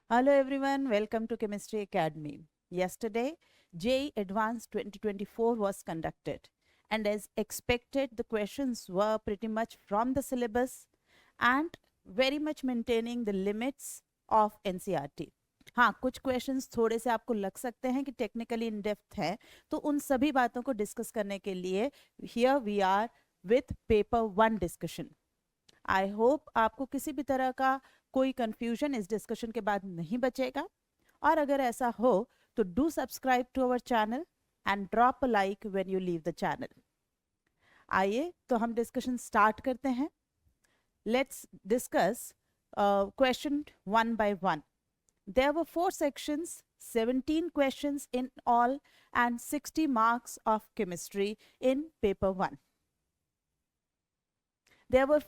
Hello everyone, welcome to Chemistry Academy. Yesterday, JEE Advanced 2024 was conducted, and as expected, the questions were pretty much from the syllabus and very much maintaining the limits of NCERT. हाँ, कुछ questions थोड़े से आपको लग सकते हैं कि technically in depth है, तो उन सभी बातों को डिस्कस करने के लिए here we are with paper 1 discussion. I hope आपको किसी भी तरह का कोई कंफ्यूजन इस डिस्कशन के बाद नहीं बचेगा, और अगर ऐसा हो तो do subscribe to our channel and drop a like when you leave the channel. आइए तो हम डिस्कशन स्टार्ट करते हैं. Let's discuss question one by one. There were 4 sections, 17 questions in all, and 60 marks of chemistry in paper 1. There were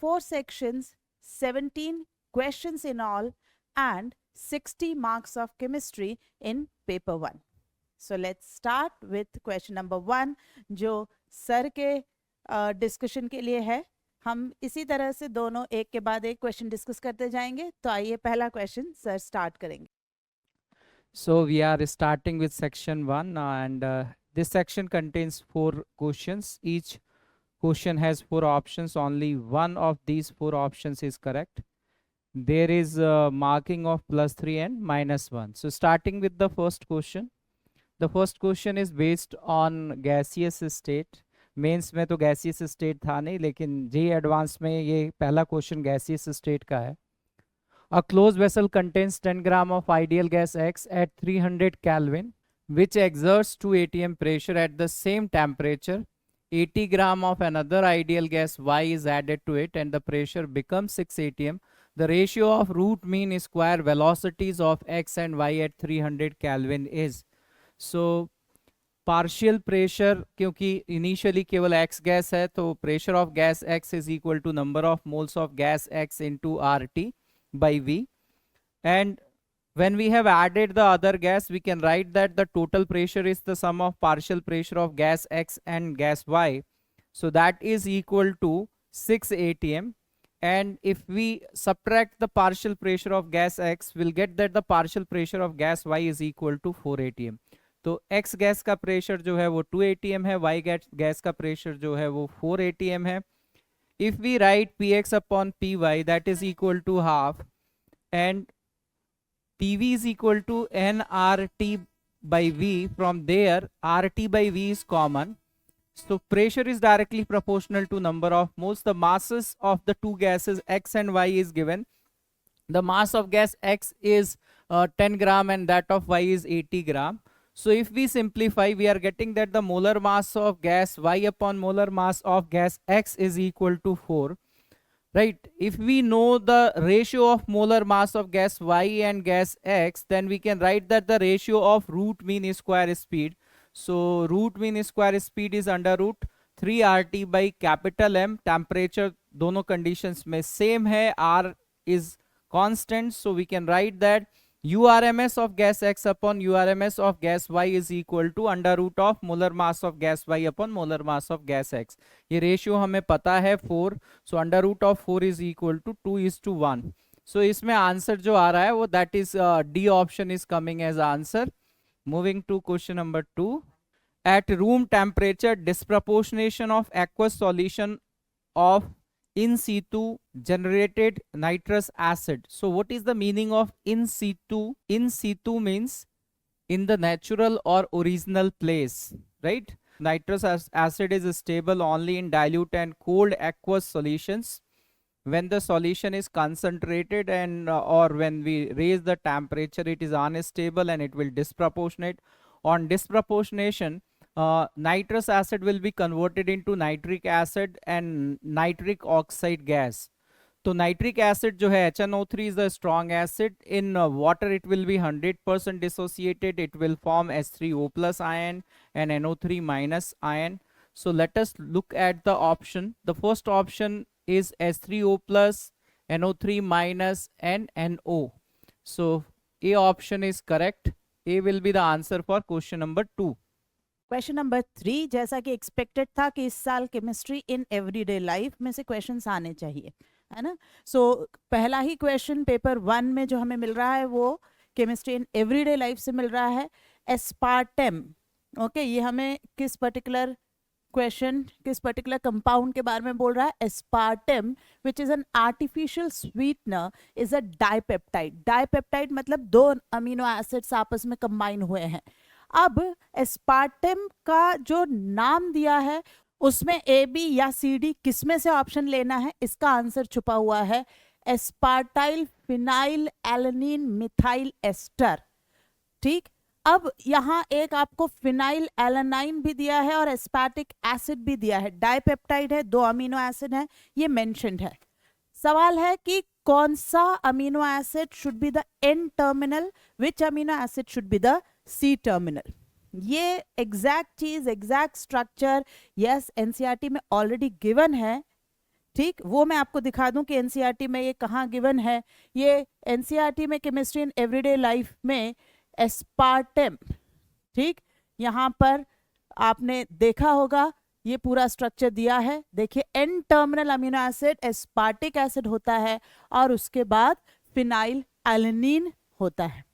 four sections, 17 questions in all, and 60 marks of chemistry in paper 1. So let's start with question number 1, जो sir के discussion के लिए है. हम इसी तरह से दोनों एक के बाद एक क्वेश्चन डिस्कस करते जाएंगे. तो आइए पहला क्वेश्चन सर स्टार्ट करेंगे. So we are starting with section 1 and this section contains 4 questions. Each question has 4 options. Only one of these 4 options is correct. There is marking of +3 and -1. So starting with the first question. The first question is based on gaseous state. Mains में तो gaseous state था नहीं, लेकिन JEE advance में ये पहला question gaseous state का है. A closed vessel contains 10 gram of ideal gas X at 300 Kelvin, which exerts 2 atm pressure at the same temperature. 80 gram of another ideal gas Y is added to it and the pressure becomes 6 atm. The ratio of root mean square velocities of X and Y at 300 Kelvin is. So partial pressure, क्योंकि initially केवल X gas है, तो pressure of gas X is equal to number of moles of gas X into RT by V. And when we have added the other gas, we can write that the total pressure is the sum of partial pressure of gas X and gas Y. So that is equal to 6 atm. And if we subtract the partial pressure of gas X, we'll get that the partial pressure of gas Y is equal to 4 atm. तो X gas का pressure जो है वो 2 atm है, Y gas का pressure जो है वो 4 atm है. If we write Px upon Py, that is equal to half, and PV is equal to nRT by V. From there, RT by V is common. So pressure is directly proportional to number of moles. The masses of the two gases X and Y is given. The mass of gas X is 10 gram and that of Y is 80 gram. So if we simplify, we are getting that the molar mass of gas Y upon molar mass of gas X is equal to 4. Right? If we know the ratio of molar mass of gas Y and gas X, then we can write that the ratio of root mean square speed. So root mean square speed is under root 3 RT by capital M. Temperature दोनों conditions में same है, R is constant, so we can write that URMS of gas X upon URMS of gas Y is equal to under root of molar mass of gas Y upon molar mass of gas X. ये ratio हमें पता है 4, so under root of 4 is equal to 2:1. So इसमें answer जो आ रहा है वो that is D option is coming as answer. Moving to question number 2. At room temperature, disproportionation of aqueous solution of in situ generated nitrous acid. So what is the meaning of in situ? In situ means in the natural or original place, right? Nitrous acid is stable only in dilute and cold aqueous solutions. When the solution is concentrated and or when we raise the temperature, it is unstable and it will disproportionate. On disproportionation, nitrous acid will be converted into nitric acid and nitric oxide gas. तो nitric acid जो है HNO3 is the strong acid. In water it will be 100% dissociated. It will form H3O plus ion and NO3 minus ion. So let us look at the option. The first option is H3O plus, NO3 minus and NO. So A option is correct. A will be the answer for question number 2. Question number 3, जैसा कि expected था कि इस साल chemistry in everyday life में से questions आने चाहिए. है ना। सो पहला ही क्वेश्चन पेपर 1 में जो हमें मिल रहा है वो केमिस्ट्री इन एवरीडे लाइफ से मिल रहा है। एस्पार्टेम, ओके, ये हमें किस पर्टिकुलर क्वेश्चन, किस पर्टिकुलर कंपाउंड के बारे में बोल रहा है? Aspartame which is an artificial sweetener is a dipeptide. Dipeptide मतलब 2 अमीनो एसिड्स आपस में कंबाइन हुए हैं। अब एस्पार्टेम का जो नाम दिया है उसमें ए बी या सी डी किस में से ऑप्शन लेना है? इसका आंसर छुपा हुआ है एस्पार्टाइल फिनाइल एलनीन मिथाइल एस्टर। ठीक, अब यहाँ एक आपको फिनाइल एलानाइन भी दिया है और एस्पार्टिक एसिड भी दिया है। डाइपेप्टाइड है, 2 अमीनो एसिड है, ये मेंशन्ड है। सवाल है कि कौन सा amino acid should be the N terminal, which amino acid should be the C terminal. ये एग्जैक्ट चीज, एग्जैक्ट स्ट्रक्चर यस एनसीईआरटी में ऑलरेडी गिवन है। ठीक, वो मैं आपको दिखा दूं कि एनसीईआरटी में ये कहाँ गिवन है। ये एनसीईआरटी में केमिस्ट्री इन एवरीडे लाइफ में एस्पार्टेम, ठीक, यहाँ पर आपने देखा होगा ये पूरा स्ट्रक्चर दिया है। देखिए N terminal amino acid aspartic acid होता है और उसके बाद फिनाइल एलनीन होता है।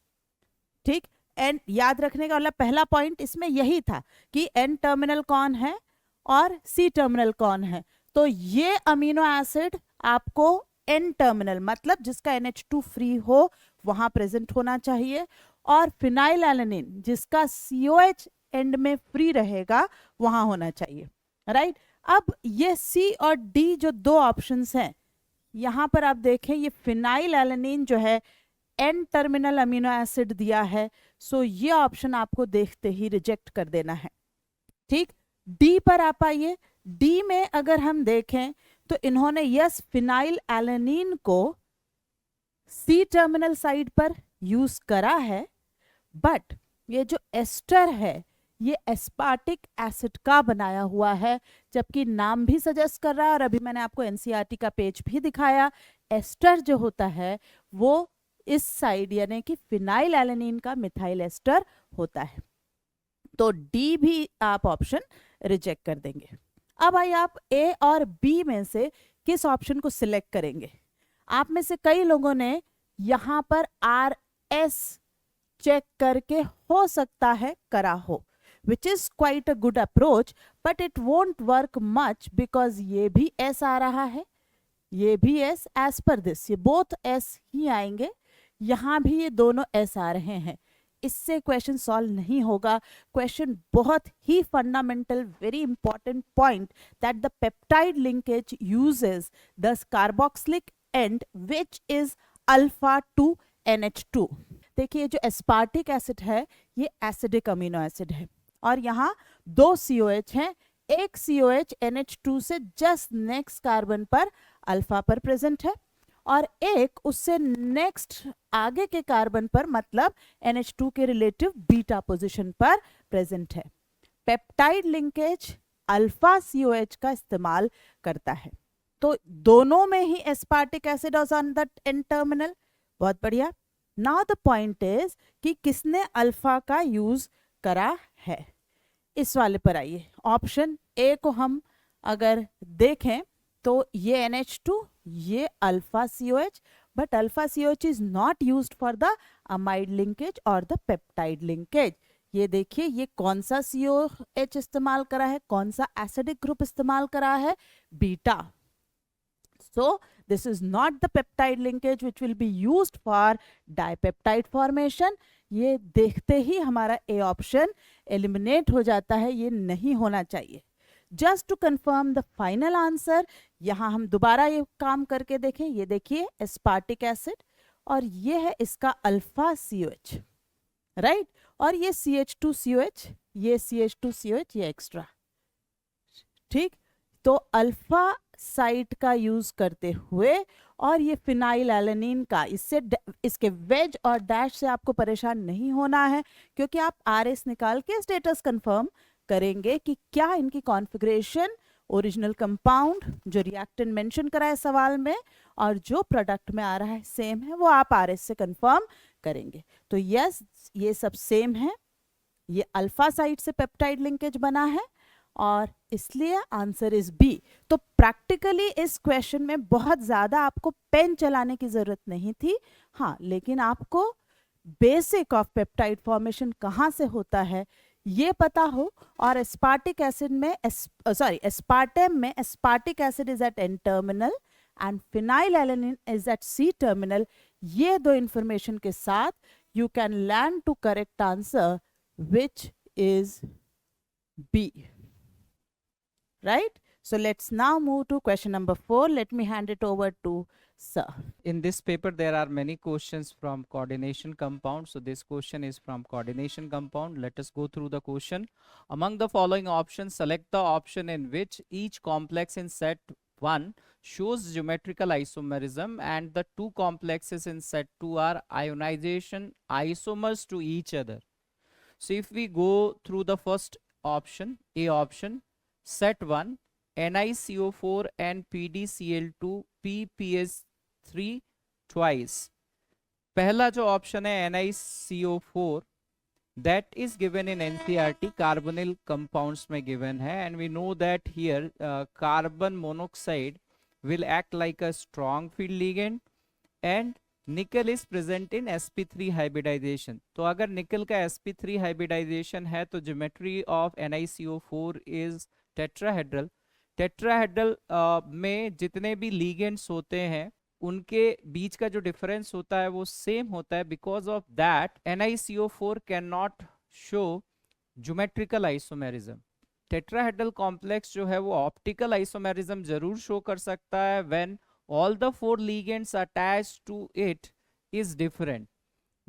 ठीक, एन याद रखने का वाला पहला पॉइंट इसमें यही था कि एन टर्मिनल कौन है और सी टर्मिनल कौन है। तो ये अमीनो एसिड आपको एन टर्मिनल मतलब जिसका NH2 फ्री हो वहां प्रेजेंट होना चाहिए, और फिनाइल एलानिन जिसका COH एंड में फ्री रहेगा वहां होना चाहिए, राइट। अब ये C और D जो 2 ऑप्शंस हैं, यहां पर आप देखें ये फिनाइल एलानिन जो है एन टर्मिनल अमीनो एसिड दिया है, सो ये ऑप्शन आपको देखते ही रिजेक्ट कर देना है। ठीक, डी पर आप आइए। डी में अगर हम देखें तो इन्होंने यस फिनाइल एलानिन को सी टर्मिनल साइड पर यूज करा है, बट ये जो एस्टर है ये एस्पार्टिक एसिड का बनाया हुआ है, जबकि नाम भी सजेस्ट कर रहा है और अभी मैंने आपको एनसीईआरटी का पेज भी दिखाया। एस्टर जो होता है वो इस साइड यानी कि फिनाइल एलानिन का मिथाइल एस्टर होता है। तो डी भी आप ऑप्शन रिजेक्ट कर देंगे। अब आइए आप ए और बी में से किस ऑप्शन को सिलेक्ट करेंगे? आप में से कई लोगों ने यहां पर RS चेक करके हो सकता है करा हो, which is quite a good approach, but it won't work much because ये भी S आ रहा है, ये भी S, एज पर दिस ये बोथ S ही आएंगे, यहां भी ये दोनों S आ रहे हैं। इससे क्वेश्चन सॉल्व नहीं होगा। क्वेश्चन बहुत ही fundamental, very important point that the peptide linkage uses the carboxylic end which is alpha to NH2। देखिए जो एस्पार्टिक एसिड है ये एसिडिक अमीनो एसिड है और यहाँ 2 COH हैं, एक COH NH2 से जस्ट नेक्स्ट कार्बन पर अल्फा पर प्रेजेंट है और एक उससे नेक्स्ट आगे के कार्बन पर मतलब NH2 के रिलेटिव बीटा पोजीशन पर प्रेजेंट है। पेप्टाइड लिंकेज अल्फा COH का इस्तेमाल करता है, तो दोनों में ही aspartic acid is on the N terminal. बहुत बढ़िया। नाउ द पॉइंट इज कि किसने अल्फा का यूज करा है। इस वाले पर आइए, ऑप्शन ए को हम अगर देखें तो ये NH2, ये alpha COH, but alpha COH is not used for the amide linkage और द पेप्टाइड लिंकेज। ये देखिए ये कौन सा COH इस्तेमाल करा है, कौन सा एसिडिक ग्रुप इस्तेमाल करा है, beta. So this is not the peptide linkage which will be used for dipeptide formation. ये देखते ही हमारा A ऑप्शन एलिमिनेट हो जाता है, ये नहीं होना चाहिए। Just to confirm the final answer, यहाँ हम दोबारा ये काम करके देखें। ये देखिए एस्पार्टिक एसिड और ये है इसका अल्फा COH, राइट, और ये CH2COH, ये CH2COH, ये एक्स्ट्रा। ठीक, तो अल्फा साइट का यूज करते हुए और ये फिनाइल एलानिन का, इससे इसके वेज और डैश से आपको परेशान नहीं होना है क्योंकि आप RS निकाल के स्टेटस कंफर्म करेंगे कि क्या इनकी कॉन्फ़िगरेशन ओरिजिनल कंपाउंड जो रिएक्टेंट मेंशन करा है सवाल में और जो प्रोडक्ट में आ रहा है सेम है, वो आप RS से कंफर्म करेंगे। तो यस ये सब सेम है, ये अल्फा साइट से पेप्टाइड लिंकेज बना है और इसलिए आंसर इज बी। तो प्रैक्टिकली इस क्वेश्चन में बहुत ज़्यादा आपको पेन चलाने की ज़रूरत नहीं थी, हाँ, लेकिन आपको बेसिक ऑफ पेप्टाइड फॉर्मेशन कहाँ से होता है ये पता हो, और एस्पार्टिक एसिड में एस्पार्टेम में aspartic acid is at N terminal and phenylalanine is at C terminal. ये दो इंफॉर्मेशन के साथ you can learn to correct answer which is B, right? So let's now move to question number 4. Let me hand it over to sir. In this paper there are many questions from coordination compound, so this question is from coordination compound. Let us go through the question. Among the following options, select the option in which each complex in set 1 shows geometrical isomerism and the two complexes in set 2 are ionization isomers to each other. So if we go through the first option, A option, set 1 NiCO4 and PdCl2 PPS3 twice. पहला जो option है NiCO4 that is given in NCERT, carbonyl compounds में given है, and we know that here carbon monoxide will act like a strong field ligand and nickel is present in sp3 hybridization. तो अगर nickel का sp3 hybridization है तो geometry of NiCO4 is tetrahedral. Tetrahedral में जितने भी ligands होते हैं उनके बीच का जो डिफरेंस होता है वो सेम होता है। Because of that NiCO4 can not show geometrical isomerism. Tetrahedral complex जो है वो ऑप्टिकल आइसोमेरिज्म जरूर शो कर सकता है when all the four ligands attached to it is different,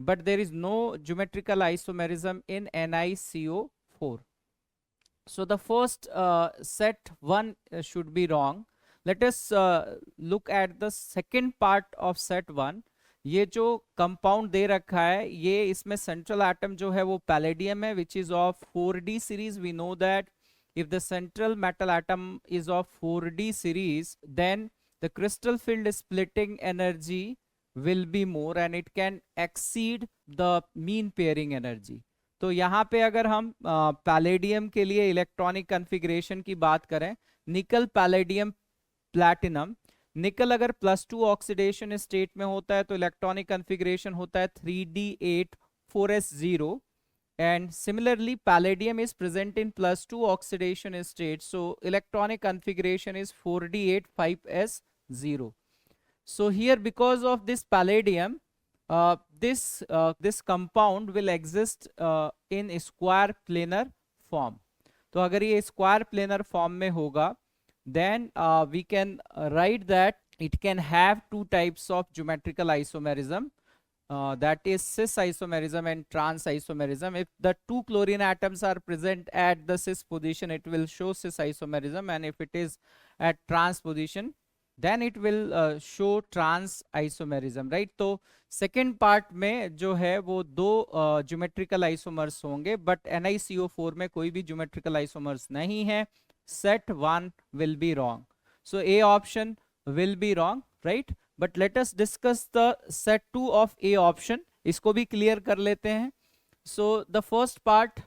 but there is no geometrical isomerism in NiCO4. So the first set 1 should be wrong. Let us look at the second part of set 1. ये जो compound दे रखा है ये इसमें central atom जो है वो palladium है which is of 4d series. We know that if the central metal atom is of 4d series then the crystal field splitting energy will be more and it can exceed the mean pairing energy. तो यहाँ पे अगर हम palladium के लिए electronic configuration की बात करें, निकल पैलेडियम प्लैटिनम, निकल अगर +2 ऑक्सीडेशन स्टेट में होता है तो इलेक्ट्रॉनिक कॉन्फ़िगरेशन होता है 3d8 4s0 and similarly palladium is present in +2 oxidation state, so electronic configuration is 4d8 5s0. So here because of this palladium this compound will exist in square planar form. तो अगर ये square planar form में होगा then we can write that it can have two types of geometrical isomerism. That is cis isomerism and trans isomerism. If the two chlorine atoms are present at the cis position it will show cis isomerism, and if it is at trans position then it will show trans isomerism, right? तो second part में जो है वो दो geometrical isomers होंगे but NiCO4 में कोई भी geometrical isomers नहीं है. Set 1 will be wrong. So A option will be wrong, right? But let us discuss the set 2 of A option. इसको भी clear कर लेते हैं. So the first part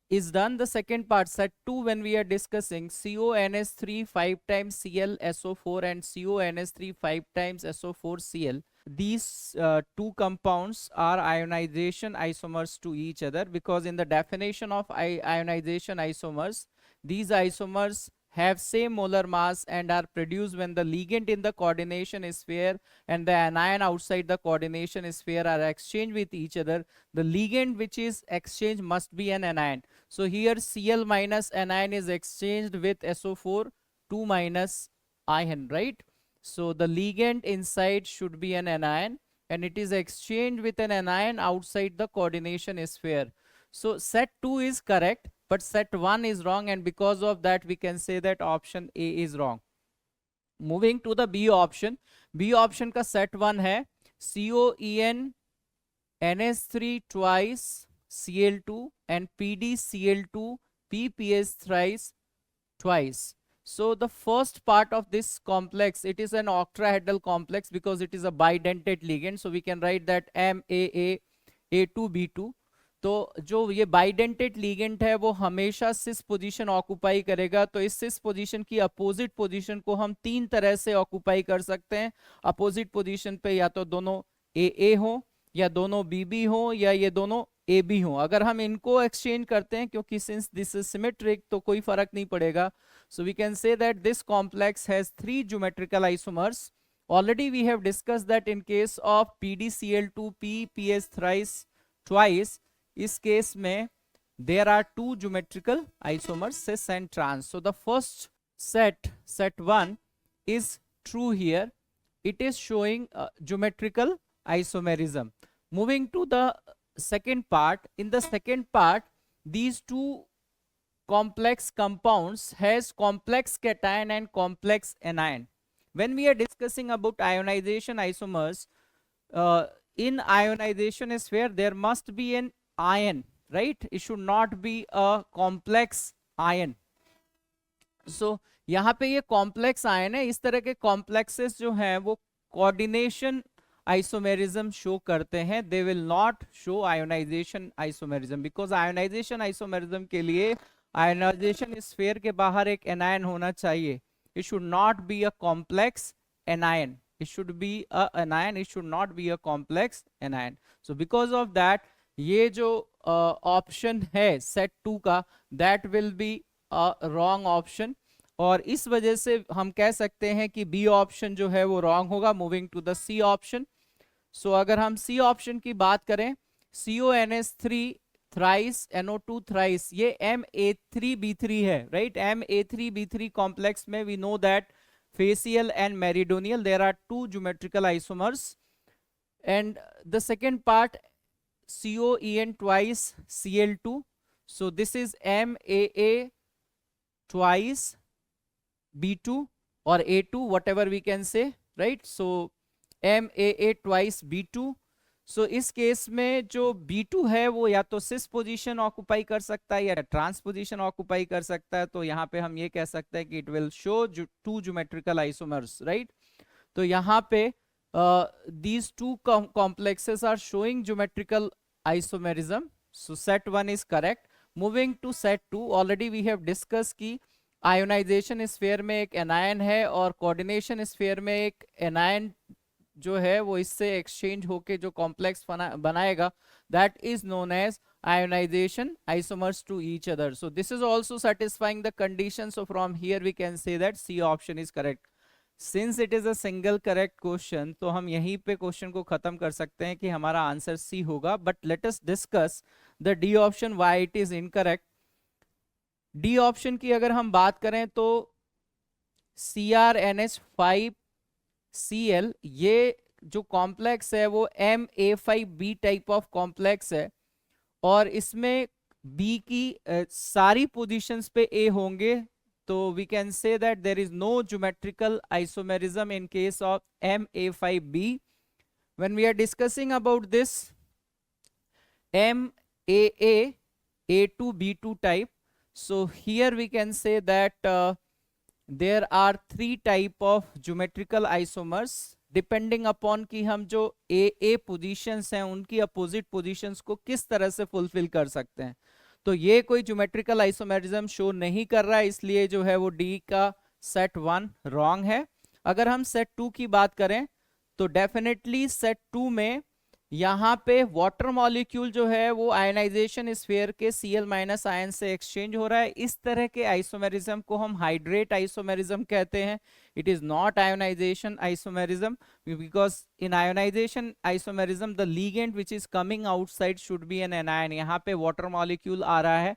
is done. The second part, set 2, when we are discussing CONS3 5 times Cl SO4 and CONS3 5 times SO4 Cl. These two compounds are ionization isomers to each other, because in the definition of ionization isomers, these isomers have same molar mass and are produced when the ligand in the coordination sphere and the anion outside the coordination sphere are exchanged with each other. The ligand which is exchanged must be an anion. So here Cl minus anion is exchanged with SO4 2 minus ion, right? So the ligand inside should be an anion and it is exchanged with an anion outside the coordination sphere. So set 2 is correct, but set 1 is wrong, and because of that we can say that option A is wrong. Moving to the B option. B option का set 1 है COEN NS3 twice Cl2 and PdCl2 PPS thrice twice. So the first part of this complex, it is an octahedral complex because it is a bidentate ligand, so we can write that MAA A2B2. तो जो ये bidentate ligand है वो हमेशा सिस position occupy करेगा। तो इस सिस position की अपोजिट पोजीशन को हम तीन तरह से ऑक्युपाई कर सकते हैं। अपोजिट पोजीशन पे या तो दोनों ए हो, या दोनों बी हो, या ये दोनों ए बी हो। अगर हम इनको एक्सचेंज करते हैं, क्योंकि सिंस दिस इज सिमेट्रिक तो कोई फर्क नहीं पड़ेगा। So we can say that this complex has 3 geometrical isomers. Already we have discussed that in case of PdCl2 PS thrice twice, इस केस में there are 2 geometrical isomers cis and trans. So the first set 1 is true here. It is showing geometrical isomerism. Moving to the second part, in the second part these two complex compounds has complex cation and complex anion. When we are discussing about ionization isomers, in ionization sphere there must be an ion, right? It should not be a complex ion. So यहाँ पे ये complex ion है। इस तरह के complexes जो हैं वो कोऑर्डिनेशन आइसोमेरिज्म शो करते हैं, they will not show ionization isomerism, because ionization isomerism के लिए आयोनाइजेशन स्फीयर के बाहर एक एनायन होना चाहिए। It should not be a complex anion, it should be a anion, it should not be a complex anion. So because of that ये जो option है सेट 2 का, that will be a wrong option, और इस वजह से हम कह सकते हैं कि बी ऑप्शन जो है वो रॉन्ग होगा। Moving to the C option. So अगर हम सी ऑप्शन की बात करें, CONS3 थ्राइस NO2 थ्राइस, ये Ma3B3 है, राइट? Ma3B3 कॉम्प्लेक्स में we know that facial and meridional there are 2 geometrical isomers. And the second part, COEN twice Cl2, so this is MAA twice B2 or A2, whatever we can say, right? So MAA twice B2. सो इस केस में जो B2 है वो या तो सिस position occupy कर सकता है या ट्रांस पोजीशन ऑक्युपाई कर सकता है। तो यहाँ पे हम ये कह सकते हैं कि it will show 2 geometrical isomers, right? तो यहाँ पे these 2 complexes are showing geometrical isomerism, so set 1 is correct. Moving to set 2, already we have discuss की आयोनाइजेशन स्फीयर में एक एनायन है और कोऑर्डिनेशन स्फीयर में एक एनायन जो है वो इससे एक्सचेंज होके जो कॉम्प्लेक्स बनाएगा, that is known as ionization isomers to each other. So this is also satisfying the condition. So from here we can say that C option is correct. Since it is a single correct question, तो हम यहीं पे question को खत्म कर सकते हैं कि हमारा आंसर C होगा। But let us discuss the D option why it is incorrect. D option की अगर हम बात करें तो CrNH5 Cl, ये जो कॉम्प्लेक्स है वो Ma5B टाइप ऑफ कॉम्प्लेक्स है, और इसमें B की सारी पोजीशंस पे A होंगे। तो we can say that there is no geometrical isomerism in case of Ma5B. When we are discussing about this MAA A2B2 type, so here we can say that there are 3 type of geometrical isomers depending upon कि हम जो A positions हैं उनकी opposite positions को किस तरह से fulfil कर सकते हैं। तो ये कोई ज्योमेट्रिकल आइसोमेरिज्म शो नहीं कर रहा है, इसलिए जो है वो डी का सेट 1 रॉन्ग है। अगर हम सेट 2 की बात करें तो डेफिनेटली सेट 2 में यहाँ पे वाटर मॉलिक्यूल जो है वो आयनाइजेशन स्फीयर के Cl माइनस आयन से एक्सचेंज हो रहा है। इस तरह के आइसोमेरिज्म को हम हाइड्रेट आइसोमेरिज्म कहते हैं। It is not ionization isomerism, because in ionization isomerism the ligand which is coming outside should be an anion. यहाँ पे वाटर मॉलिक्यूल आ रहा है,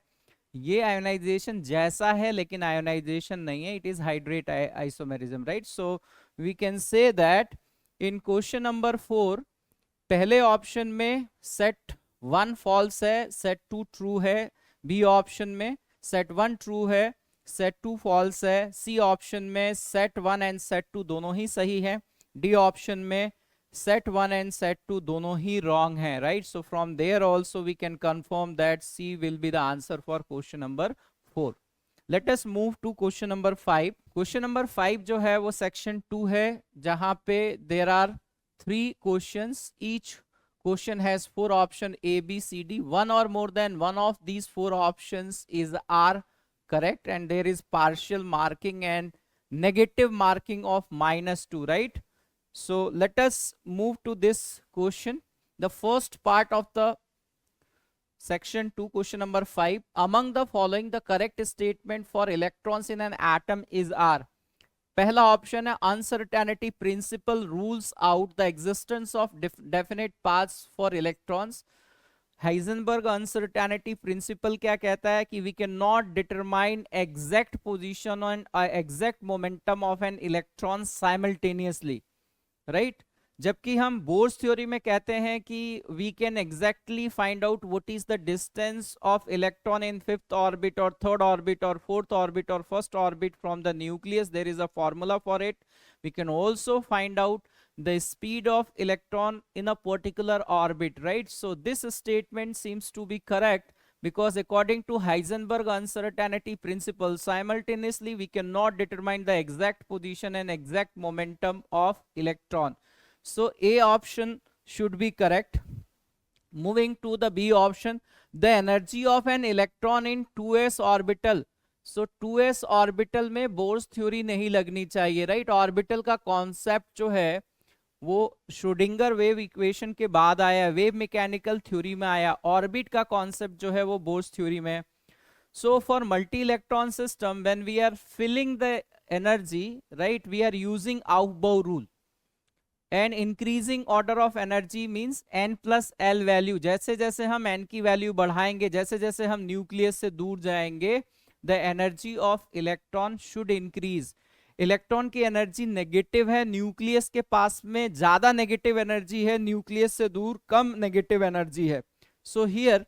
ये आयोनाइजेशन जैसा है लेकिन आयोनाइजेशन नहीं है, it is hydrate isomerism, right? So we can say that in question number 4 पहले ऑप्शन में सेट 1 फॉल्स है, सेट 2 ट्रू है। बी ऑप्शन में सेट 1 ट्रू है, सेट 2 फॉल्स है। सी ऑप्शन में सेट 1 एंड सेट 2 दोनों ही सही है। डी ऑप्शन में सेट 1 एंड सेट 2 दोनों ही रॉन्ग है, right? So from there also we can confirm that C will be the answer for question number 4। Let us move to question number 5। Question number 5 जो है वो section 2 है, जहां पे there are 3 questions. Each question has four option A, B, C, D. One or more than one of these four options are correct, and there is partial marking and negative marking of -2, right? So let us move to this question. The first part of the section 2, question number 5. Among the following, the correct statement for electrons in an atom is R. पहला option है uncertainty principle rules out the existence of definite paths for electrons. Heisenberg uncertainty principle क्या कहता है कि we can not determine exact position and exact momentum of an electron simultaneously, right. जबकि हम Bohr's theory में कहते हैं कि we can exactly find out what is the distance of electron in fifth orbit और थर्ड ऑर्बिट और fourth orbit और first orbit from the nucleus. There is a formula for it. We can also find out the speed of electron in a particular orbit, right? So this statement seems to be correct because according to Heisenberg uncertainty principle, simultaneously we cannot determine the exact position and exact momentum of electron. So A option should be correct. Moving to the B option, the energy of an electron in 2s orbital. So 2s orbital में bourse theory नहीं लगनी चाहिए, right? Orbital का concept जो है वो Schrodinger wave equation के बाद आया, वेव मैकेनिकल थ्योरी में आया. ऑर्बिट का कॉन्सेप्ट जो है वो बोर्स थ्योरी में. So for multi electron system when we are filling the energy, right, we are using Aufbau rule and increasing order of energy means n plus L value. जैसे जैसे हम n की value बढ़ाएंगे, जैसे जैसे हम nucleus से दूर जाएंगे, the energy of electron should increase. Electron की एनर्जी नेगेटिव है, न्यूक्लियस के पास में ज्यादा नेगेटिव एनर्जी है, न्यूक्लियस से दूर कम नेगेटिव एनर्जी है. So here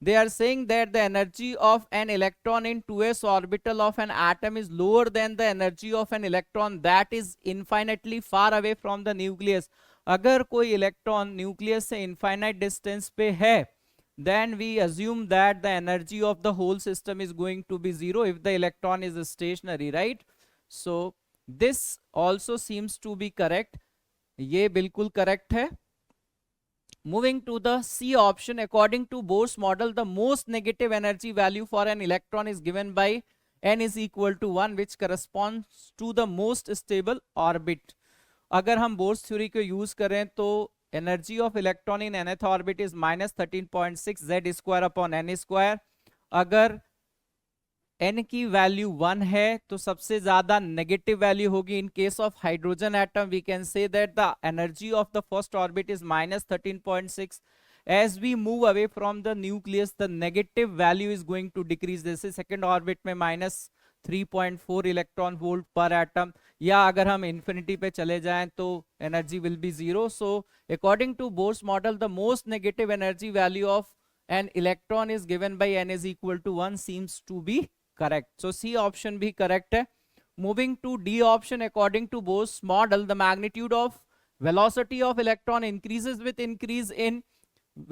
they are saying that the energy of an electron in 2s orbital of an atom is lower than the energy of an electron that is infinitely far away from the nucleus. अगर कोई electron nucleus से infinite distance पे है, then we assume that the energy of the whole system is going to be zero if the electron is stationary, right? So this also seems to be correct. ये बिल्कुल correct है. Moving to the C option, according to Bohr's model, the most negative energy value for an electron is given by n is equal to 1, which corresponds to the most stable orbit. अगर हम Bohr's theory को use करें तो energy of electron in nth orbit is -13.6 z square upon n square. अगर n की value 1 है तो सबसे ज्यादा नेगेटिव वैल्यू होगी. In case of hydrogen atom we can say that the energy of the first orbit is -13.6. as we move away from the nucleus the negative value is going to decrease. जैसे second orbit में -3.4 electron volt पर atom, या अगर हम infinity पे चले जाएं तो energy will be zero. So according to Bohr's model the most negative energy value of an electron is given by n is equal to 1 seems to be correct. So C option भी correct है. Moving to D option, according to Bohr's model the magnitude of velocity of electron increases with increase in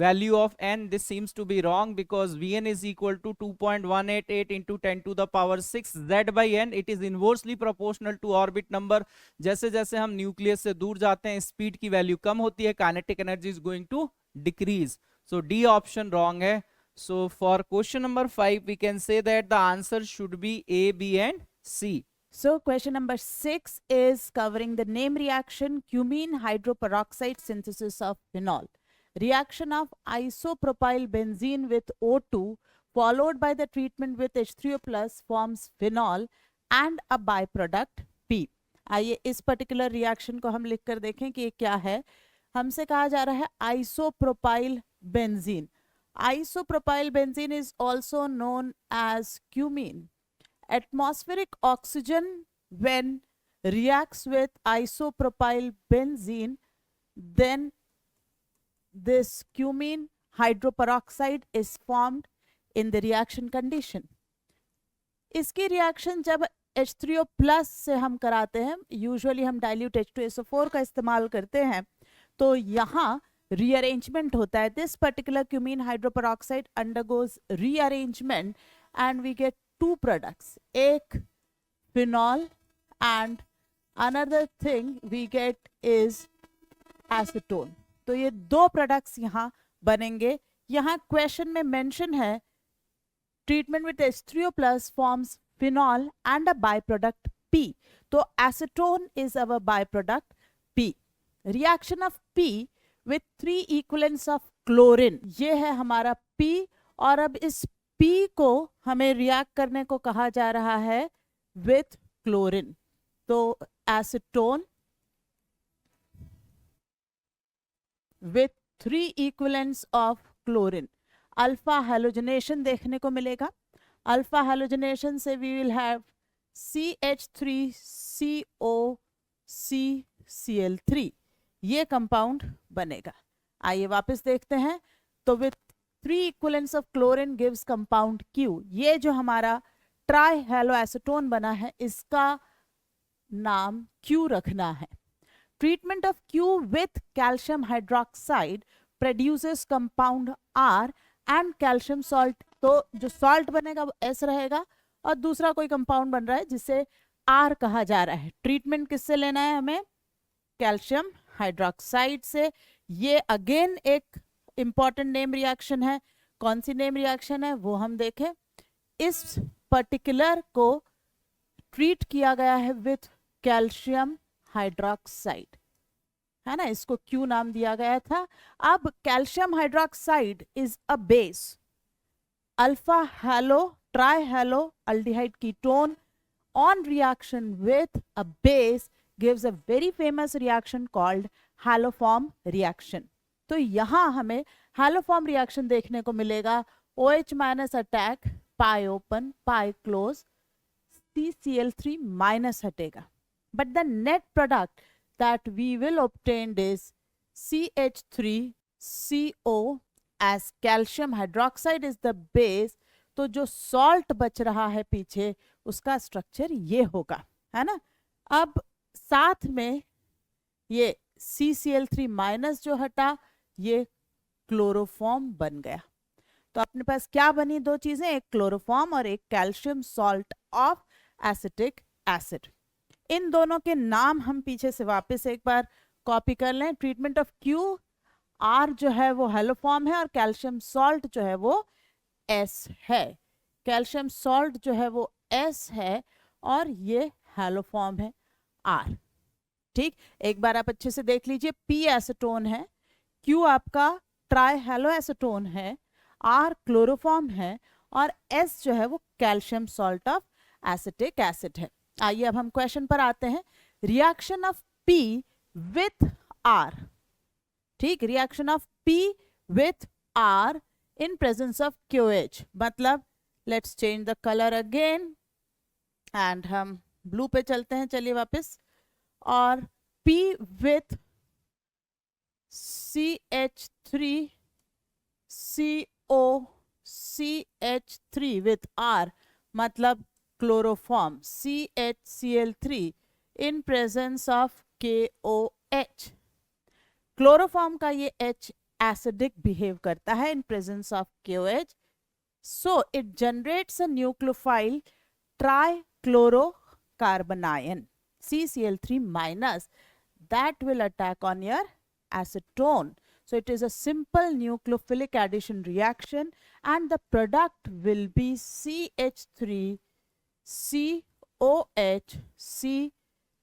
value of n. This seems to be wrong because Vn is equal to 2.188 into 10 to the power 6 z by n. It is inversely proportional to orbit number. जैसे जैसे हम nucleus से दूर जाते हैं speed की value कम होती है, kinetic energy is going to decrease. So D option wrong है. So for question number 5 we can say that the answer should be A, B and C. So question number 6 is covering the name reaction cumene hydroperoxide synthesis of phenol. Reaction of isopropyl benzene with O2 followed by the treatment with H3O plus forms phenol and a byproduct P. आइए इस particular reaction को हम लिख कर देखें कि ये क्या है. हमसे कहा जा रहा है isopropyl benzene. Isopropyl benzene is also known as cumene. Atmospheric oxygen when reacts with isopropyl benzene, then this cumene hydroperoxide is formed in the reaction condition. इसकी रिएक्शन जब H3O प्लस से हम कराते हैं, यूजुअली हम डाइल्यूट H2SO4 का इस्तेमाल करते हैं, तो यहाँ rearrangement होता है. This particular cumene hydroperoxide undergoes rearrangement and we get two products, एक phenol and another thing we get is acetone. तो ये दो प्रोडक्ट्स यहाँ बनेंगे। यहाँ क्वेश्चन में मेंशन है treatment with H3O plus forms phenol and a by product P, तो acetone is our by product P। Reaction of P with 3 equivalents of chlorine, ये है हमारा P, और अब इस P को हमें रिएक्ट करने को कहा जा रहा है विथ क्लोरीन। तो acetone with 3 equivalents of chlorine, alpha halogenation देखने को मिलेगा। अल्फा हेलोजनेशन से वी विल हैव CH3COCCl3, ये कंपाउंड बनेगा। आइए वापस देखते हैं। तो with 3 equivalents of chlorine gives compound Q। ये जो हमारा ट्राई हेलो एसीटोन बना है इसका नाम Q रखना है। Treatment of Q with calcium hydroxide produces compound R and calcium salt, तो जो सॉल्ट बनेगा वो S रहेगा और दूसरा कोई कंपाउंड बन रहा है जिसे R कहा जा रहा है। ट्रीटमेंट किससे लेना है हमें? कैल्शियम हाइड्रोक्साइड से। ये अगेन एक इंपॉर्टेंट नेम रिएक्शन है। कौन सी नेम रिएक्शन है वो हम देखें। इस पर्टिकुलर को ट्रीट किया गया है विथ कैल्शियम हाइड्रोक्साइड, है ना, इसको Q नाम दिया गया था। अब calcium hydroxide is a base, alpha hello try hello aldehyde ketone on reaction with a base gives a very famous reaction called haloform reaction। तो यहाँ हमें haloform reaction देखने को मिलेगा। OH माइनस अटैक, पाई ओपन पाई क्लोज, CCl3 माइनस हटेगा, but the net product that we will obtain is CH3CO as calcium hydroxide is the base। तो जो salt बच रहा है पीछे उसका स्ट्रक्चर ये होगा, है ना। अब साथ में ये CCl3 माइनस जो हटा ये क्लोरोफॉर्म बन गया। तो अपने पास क्या बनी? दो चीजें, एक क्लोरोफॉर्म और एक calcium salt of acetic acid. इन दोनों के नाम हम पीछे से वापस एक बार कॉपी कर लें। ट्रीटमेंट ऑफ Q, R जो है वो हेलोफॉर्म है और कैल्शियम सॉल्ट जो है वो S है। कैल्शियम सॉल्ट जो है वो S है और ये हेलोफॉर्म है R। ठीक, एक बार आप अच्छे से देख लीजिए। P एसीटोन है, Q आपका ट्राई हेलो एसीटोन है, R क्लोरोफॉर्म है और S जो है वो calcium salt of acetic acid है। आइए अब हम क्वेश्चन पर आते हैं। Reaction of P with R, ठीक, reaction of P with R in presence of QH, मतलब let's change the colour again and हम ब्लू पे चलते हैं। चलिए वापस, और P with CH3COCH3 with R, मतलब chloroform CHCl3 in presence of KOH। Chloroform का ये H acidic behave करता है in presence of KOH, so it generates a nucleophile trichlorocarbanion CCl3 minus that will attack on your acetone। So it is a simple nucleophilic addition reaction and the product will be CH3COH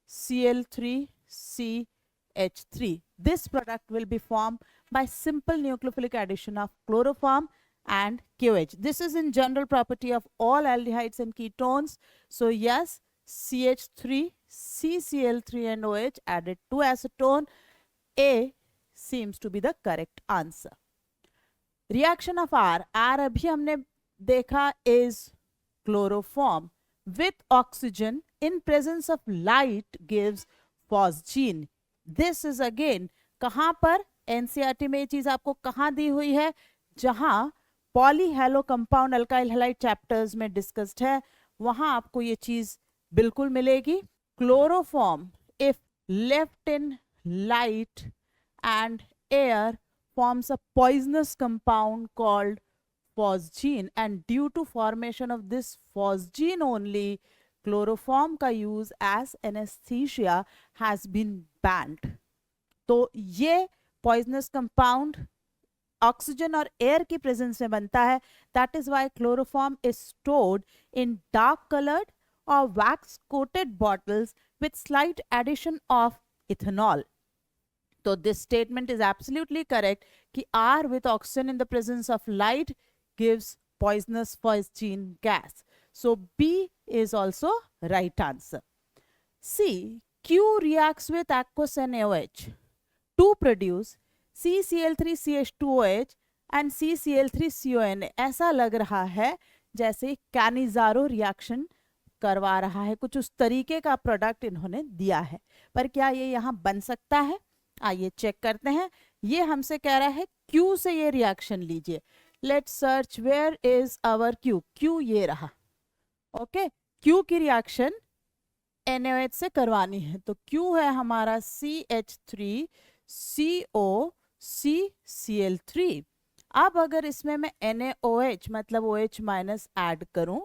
CCl3 CH3। This product will be formed by simple nucleophilic addition of chloroform and KOH. This is in general property of all aldehydes and ketones. So yes, CH3, CCl3 and OH added to acetone. A seems to be the correct answer. Reaction of R अभी हमने देखा is chloroform with oxygen in presence of light gives phosgene। This is again कहाँ पर? NCERT में ये चीज आपको कहाँ दी हुई है? जहां पॉलीहेलो कंपाउंड अल्काइल हैलाइड चैप्टर्स में डिस्कस्ड है, वहां आपको ये चीज बिल्कुल मिलेगी। Chloroform if left in light and air forms a poisonous compound called phosgene, and due to formation of this phosgene only chloroform का use as anesthesia has been banned। तो ये पॉइजनस कंपाउंड ऑक्सीजन और air की presence में बनता है. That is why chloroform is stored in dark coloured और wax coated bottles with slight addition of ethanol. So this statement is absolutely correct कि R with oxygen in the presence of light gives poisonous phosgene gas. So B is also right answer. C. Q reacts with aqueous NaOH to produce CCl3CH2OH and CCl3CONA. ऐसा लग रहा है जैसे Cannizzaro reaction करवा रहा है, कुछ उस तरीके का प्रोडक्ट इन्होंने दिया है. पर क्या ये यहाँ बन सकता है? आइए चेक करते हैं. ये हमसे कह रहा है Q से ये रिएक्शन लीजिए. Let's search where is our Q. Q ये रहा. ओके, Q की रिएक्शन NaOH से करवानी है. तो Q है हमारा CH3COCCl3. अब अगर इसमें मैं NaOH मतलब OH माइनस ऐड करूं,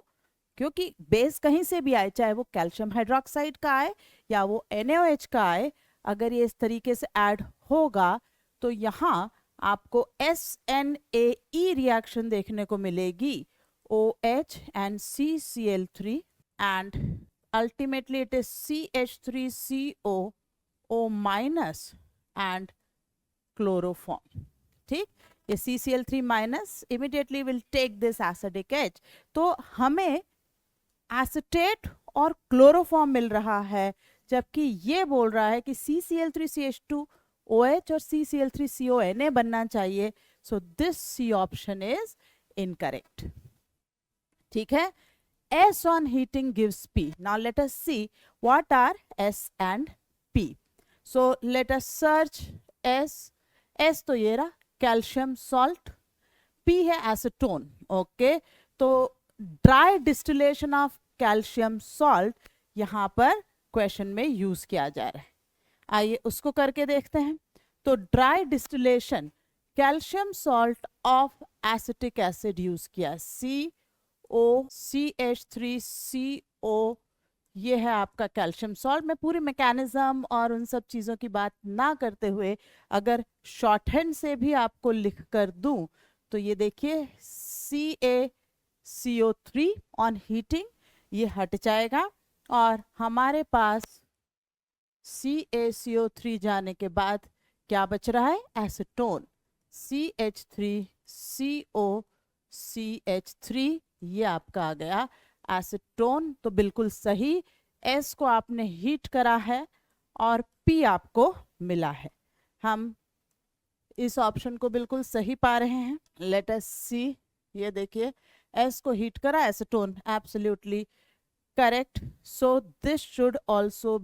क्योंकि बेस कहीं से भी आए, चाहे वो कैल्शियम हाइड्रोक्साइड का आए या वो NaOH का आए, अगर ये इस तरीके से ऐड होगा तो यहाँ आपको SNAE रिएक्शन देखने को मिलेगी. OH and CCl3 and ultimately it is CH3COO minus and chloroform. ठीक, ये CCl3 minus immediately will take this acidic H. तो हमें एसिटेट और क्लोरोफॉर्म मिल रहा है, जबकि ये बोल रहा है कि CCl3CH2OH और CCl3CONA बनना चाहिए. So this C option is incorrect. ठीक है. S on heating gives P. Now let us see what are S and P. So let us search S. S तो ये रहा कैल्शियम सॉल्ट. P है acetone. Okay, तो dry distillation of calcium salt यहाँ पर question में use किया जा रहा है. आइए उसको करके देखते हैं. तो dry distillation calcium salt of acetic acid use किया. COCH3CO, ये है आपका कैल्शियम सॉल्ट. मैं पूरी मैकेनिज्म और उन सब चीज़ों की बात ना करते हुए अगर शॉर्ट हैंड से भी आपको लिख कर दूं तो ये देखिए CaCO3 ऑन हीटिंग ये हट जाएगा और हमारे पास CaCO3 जाने के बाद क्या बच रहा है? एसीटोन. CH3COCH3 ये आपका आ गया एसीटोन. तो बिल्कुल सही. S को आपने हीट करा है और P आपको मिला है. हम इस ऑप्शन को बिल्कुल सही पा रहे हैं. लेट अस सी. ये देखिए S को हीट करा, acetone. Absolutely correct. So this should also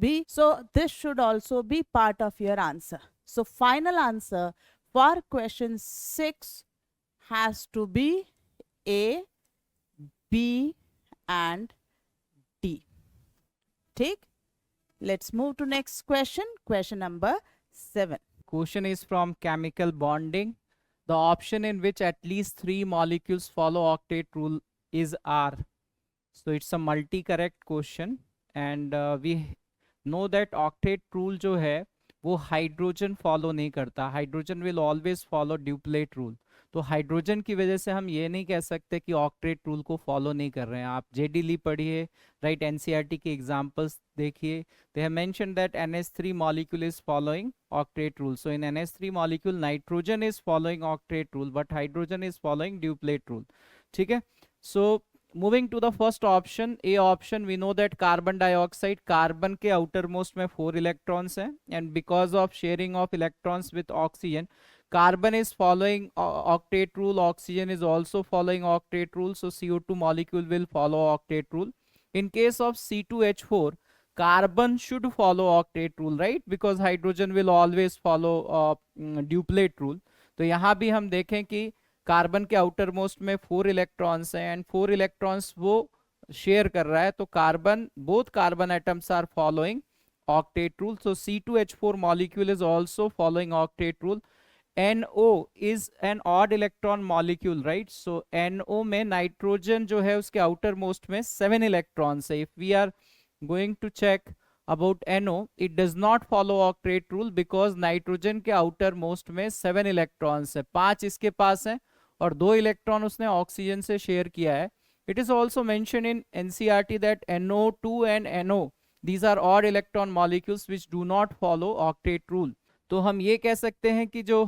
be part of your answer. So final answer for question 6 has to be A, B and D. ठीक. Let's move to next question. Question number 7. Question is from chemical bonding. The option in which at least 3 molecules follow octet rule is R. So it's a multi-correct question and we know that octet rule जो है वो hydrogen follow नहीं करता. Hydrogen will always follow duplet rule. तो hydrogen की वजह से हम ये नहीं कह सकते कि ऑक्टेट रूल को फॉलो नहीं कर रहे हैं. आप जेडी ली पढ़िए, राइट, एनसीईआरटी के एग्जांपल्स देखिए. They have mentioned that NH3 molecule is following octet rule. So in NH3 molecule nitrogen is following octet rule but hydrogen is following duplet rule. ठीक है. So moving to the first option, A option, we know that carbon dioxide, carbon के outermost में 4 electrons हैं and because of sharing of electrons with oxygen, carbon is following octet rule, oxygen is also following octet rule, so CO2 molecule will follow octet rule. In case of C2H4, carbon should follow octet rule, right, because hydrogen will always follow duplet rule. तो यहाँ भी हम देखें कि carbon के outermost में 4 electrons हैं and 4 electrons वो शेयर कर रहा है. तो carbon, both carbon atoms are following octet rule. So C2H4 molecule is also following octet rule. NO is an odd electron molecule, right? So NO में nitrogen जो है उसके आउटर मोस्ट में 7 इलेक्ट्रॉन्स है. If we are going to check about NO, it does not follow octet rule because nitrogen के outermost में 7 electrons है, 5 इसके पास है और 2 इलेक्ट्रॉन उसने ऑक्सीजन से शेयर किया है. It is also mentioned in NCERT that NO2 and NO, these are odd electron molecules which do not follow octet rule. तो हम ये कह सकते हैं कि जो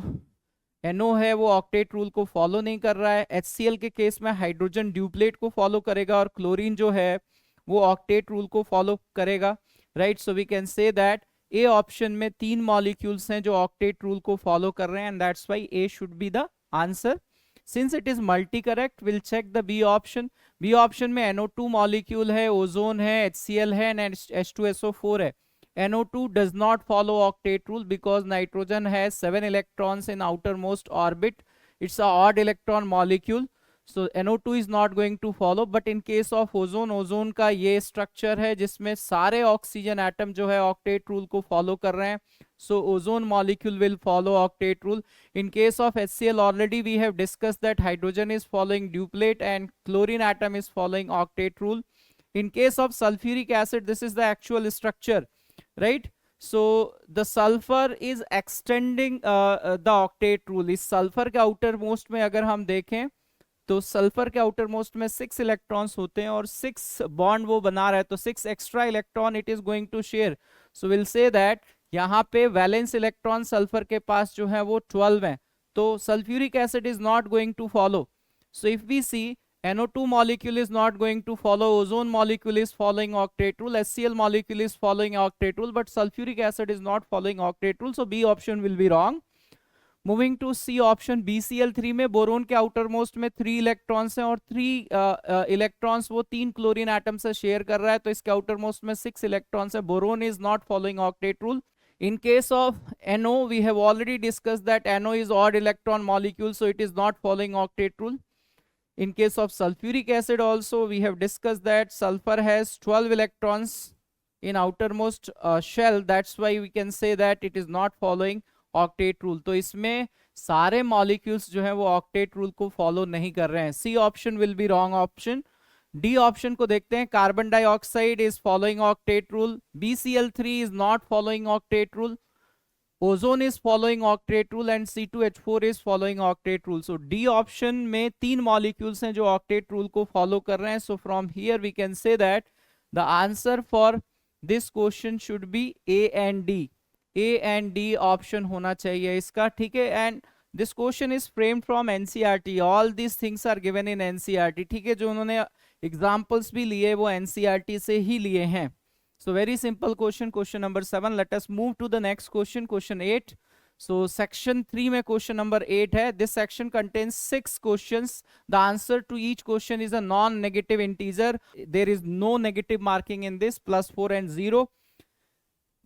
NO है वो ऑक्टेट रूल को फॉलो नहीं कर रहा है. HCl के केस में हाइड्रोजन ड्यूप्लेट को फॉलो करेगा और क्लोरीन जो है वो ऑक्टेट रूल को फॉलो करेगा. Right, so we can say that A option में 3 मॉलिक्यूल्स हैं जो ऑक्टेट रूल को फॉलो कर रहे हैं and that's why A should be the answer. Since it is multi correct, will check the B option. B option में NO2 molecule है, ozone है, HCl है एंड H2SO4 है. NO2 does not follow octet rule because nitrogen has 7 electrons in outermost orbit. It's a odd electron molecule. So NO2 is not going to follow. But in case of ozone, ozone का ये structure है जिसमें सारे oxygen atom जो है octet rule को follow कर रहे हैं. So ozone molecule will follow octet rule. In case of HCl, already we have discussed that hydrogen is following duplet and chlorine atom is following octet rule. In case of sulfuric acid, this is the actual structure. Right, so the sulfur is extending the octet rule. इस sulphur के outermost में अगर हम देखें तो sulphur के outermost में 6 electrons होते हैं और 6 बॉन्ड वो बना रहा है, तो 6 extra electron it is going to share. So will say that यहाँ पे वैलेंस इलेक्ट्रॉन सल्फर के पास जो है वो 12 हैं, तो sulphuric acid is not going to follow. So if we see, NO2 molecule is not going to follow, ozone molecule is following octet rule, HCl molecule is following octet rule, but sulfuric acid is not following octet rule, so B option will be wrong. Moving to C option, BCl3 में boron के outermost में 3 electrons हैं और 3 electrons वो 3 chlorine atom से share कर रहा है, तो इसके आउटर मोस्ट में 6 इलेक्ट्रॉन्स है. Boron is not following octet rule. In case of NO, we have already discussed that NO is odd electron molecule, so it is not following octet rule. In case of sulfuric acid also, we have discussed that sulfur has 12 electrons in outermost shell. That's why we can say that it is not following octet rule. तो इसमें सारे molecules जो हैं वो octet rule को follow नहीं कर रहे हैं. C option will be wrong option. D option को देखते हैं. Carbon dioxide is following octet rule. BCl3 is not following octet rule. Ozone is following octet rule and C2H4 is following octet rule. So D option में 3 molecules हैं जो octet rule को follow कर रहे हैं. So from here we can say that the answer for this question should be A and D. A and D option होना चाहिए इसका, ठीक है. And this question is framed from NCERT. All these things are given in NCERT. ठीक है, जो उन्होंने examples भी लिए वो NCERT से ही लिए हैं. So very simple question, question number 7. Let us move to the next question, question 8. So section 3 में question number 8 है. This section contains 6 questions. The answer to each question is a non-negative integer. There is no negative marking in this, +4 and 0.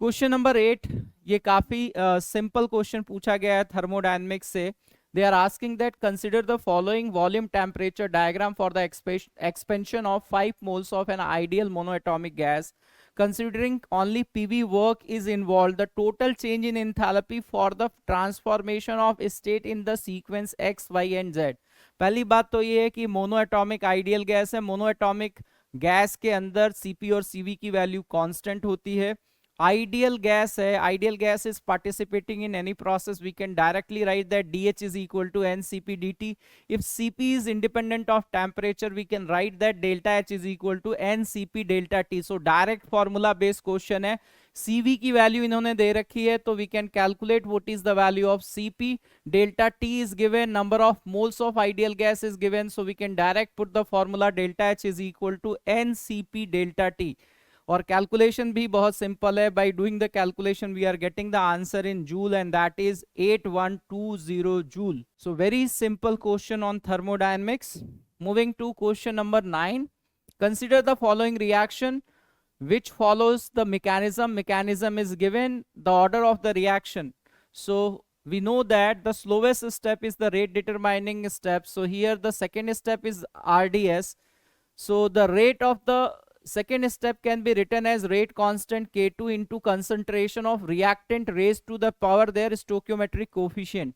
Question number 8, ये काफी simple question पूछा गया है thermodynamics से. They are asking that consider the following volume temperature diagram for the expansion of 5 moles of an ideal monoatomic gas. Considering only PV work is involved, the total change in enthalpy for the transformation of state in the sequence X, Y and Z. पहली बात तो ये है कि monoatomic ideal gas है. Monoatomic gas के अंदर Cp और Cv की वैल्यू कांस्टेंट होती है. आइडियल गैस है, ideal gas is participating in any process. We can directly write that DH is equal to NCP dt. If Cp is independent of temperature, we can write that delta H is equal to NCP delta T. So direct formula based question है. Cv की value इन्होंने दे रखी है, तो we can calculate what is the value of Cp. Delta T is given, number of moles of ideal gas is given, so we can direct put the formula delta H is equal to NCP delta T. और calculation भी बहुत simple है. By doing the calculation we are getting the answer in joule and that is 8120 joule. So very simple question on thermodynamics. Moving to question number 9. Consider the following reaction which follows the mechanism. Mechanism is given, the order of the reaction. So we know that the slowest step is the rate determining step. So here the second step is RDS. So the rate of the second step can be written as rate constant K2 into concentration of reactant raised to the power their stoichiometric coefficient.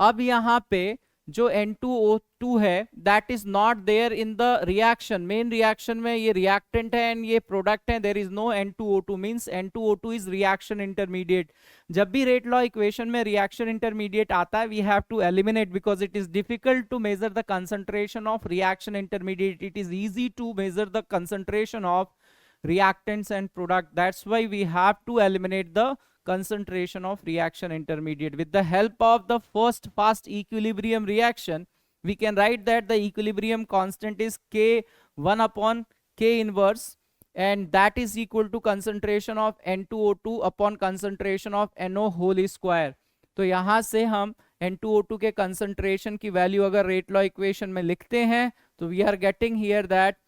अब यहाँ पे जो N2O2 है that is not there in the reaction, main reaction में ये reactant है and ये product है, there is no N2O2 means N2O2 is reaction intermediate. जब भी रेट लॉ इक्वेशन में रिएक्शन इंटरमीडिएट आता है we have to eliminate because it is difficult to measure the concentration of reaction intermediate, it is easy to measure the concentration of reactants and product. That's why we have to eliminate the concentration of reaction intermediate. With the help of the first fast equilibrium reaction, we can write that the equilibrium constant is K1 upon K inverse, and that is equal to concentration of N2O2 upon concentration of NO whole square. तो यहाँ से हम N2O2 के concentration की value अगर rate law equation में लिखते हैं तो we are getting here that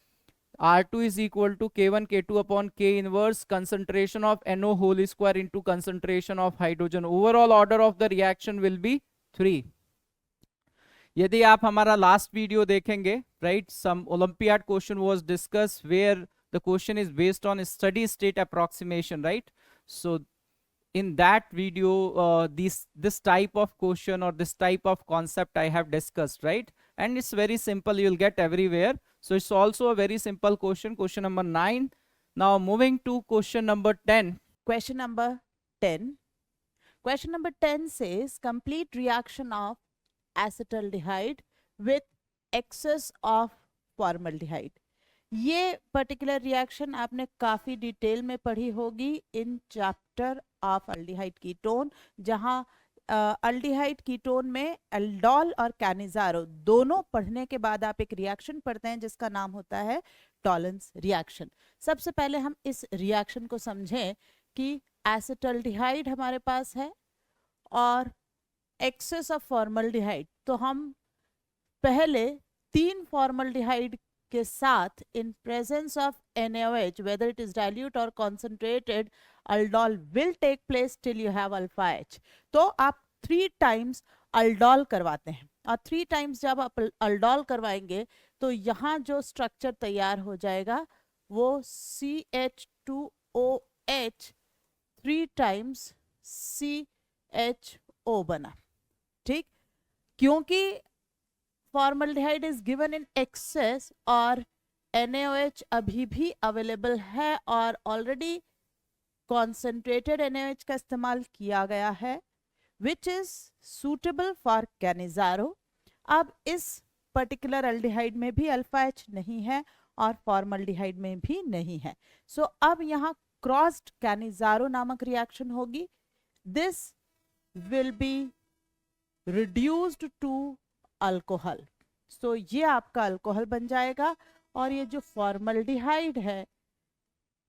R2 is equal to K1 K2 upon K inverse concentration of NO whole square into concentration of hydrogen. Overall order of the reaction will be 3. यदि आप हमारा last video देखेंगे, right, some Olympiad question was discussed where the question is based on steady state approximation, right? So in that video this type of question or this type of concept I have discussed, right? And it's very simple, you will get everywhere. So it's also a very simple question, question number 9. Now moving to question number 10. Question number 10. Question number 10 says complete reaction of acetaldehyde with excess of formaldehyde. ये particular reaction आपने काफ़ी detail में पढ़ी होगी in chapter of aldehyde ketone, जहाँ aldehyde ketone में aldol और Cannizzaro दोनों पढ़ने के बाद आप एक रिएक्शन पढ़ते हैं जिसका नाम होता है टॉलेंस रिएक्शन। सबसे पहले हम इस रिएक्शन को समझें कि एसिटल्डिहाइड हमारे पास है और एक्सेस ऑफ फॉर्मल्डिहाइड, तो हम पहले 3 फॉर्मल्डिहाइड के साथ in presence of NaOH whether it is dilute or concentrated aldol will take place till you have alpha H। तो आप 3 times aldol करवाते हैं और 3 times जब आप aldol करवाएंगे तो यहाँ जो स्ट्रक्चर तैयार हो जाएगा वो CH2OH 3 times CHO बना, ठीक, क्योंकि formaldehyde is given in excess और NaOH अभी भी अवेलेबल है और ऑलरेडी कॉन्सेंट्रेटेड NaOH का इस्तेमाल किया गया है which is suitable for Cannizzaro. अब इस पर्टिकुलर अल्डिहाइड में भी अल्फा H नहीं है और फॉर्मल्डिहाइड में भी नहीं है, सो अब यहाँ क्रॉस्ड कैनिजारो नामक रिएक्शन होगी। This will be reduced to alcohol, so ये आपका अल्कोहल बन जाएगा और ये जो फॉर्मल्डिहाइड है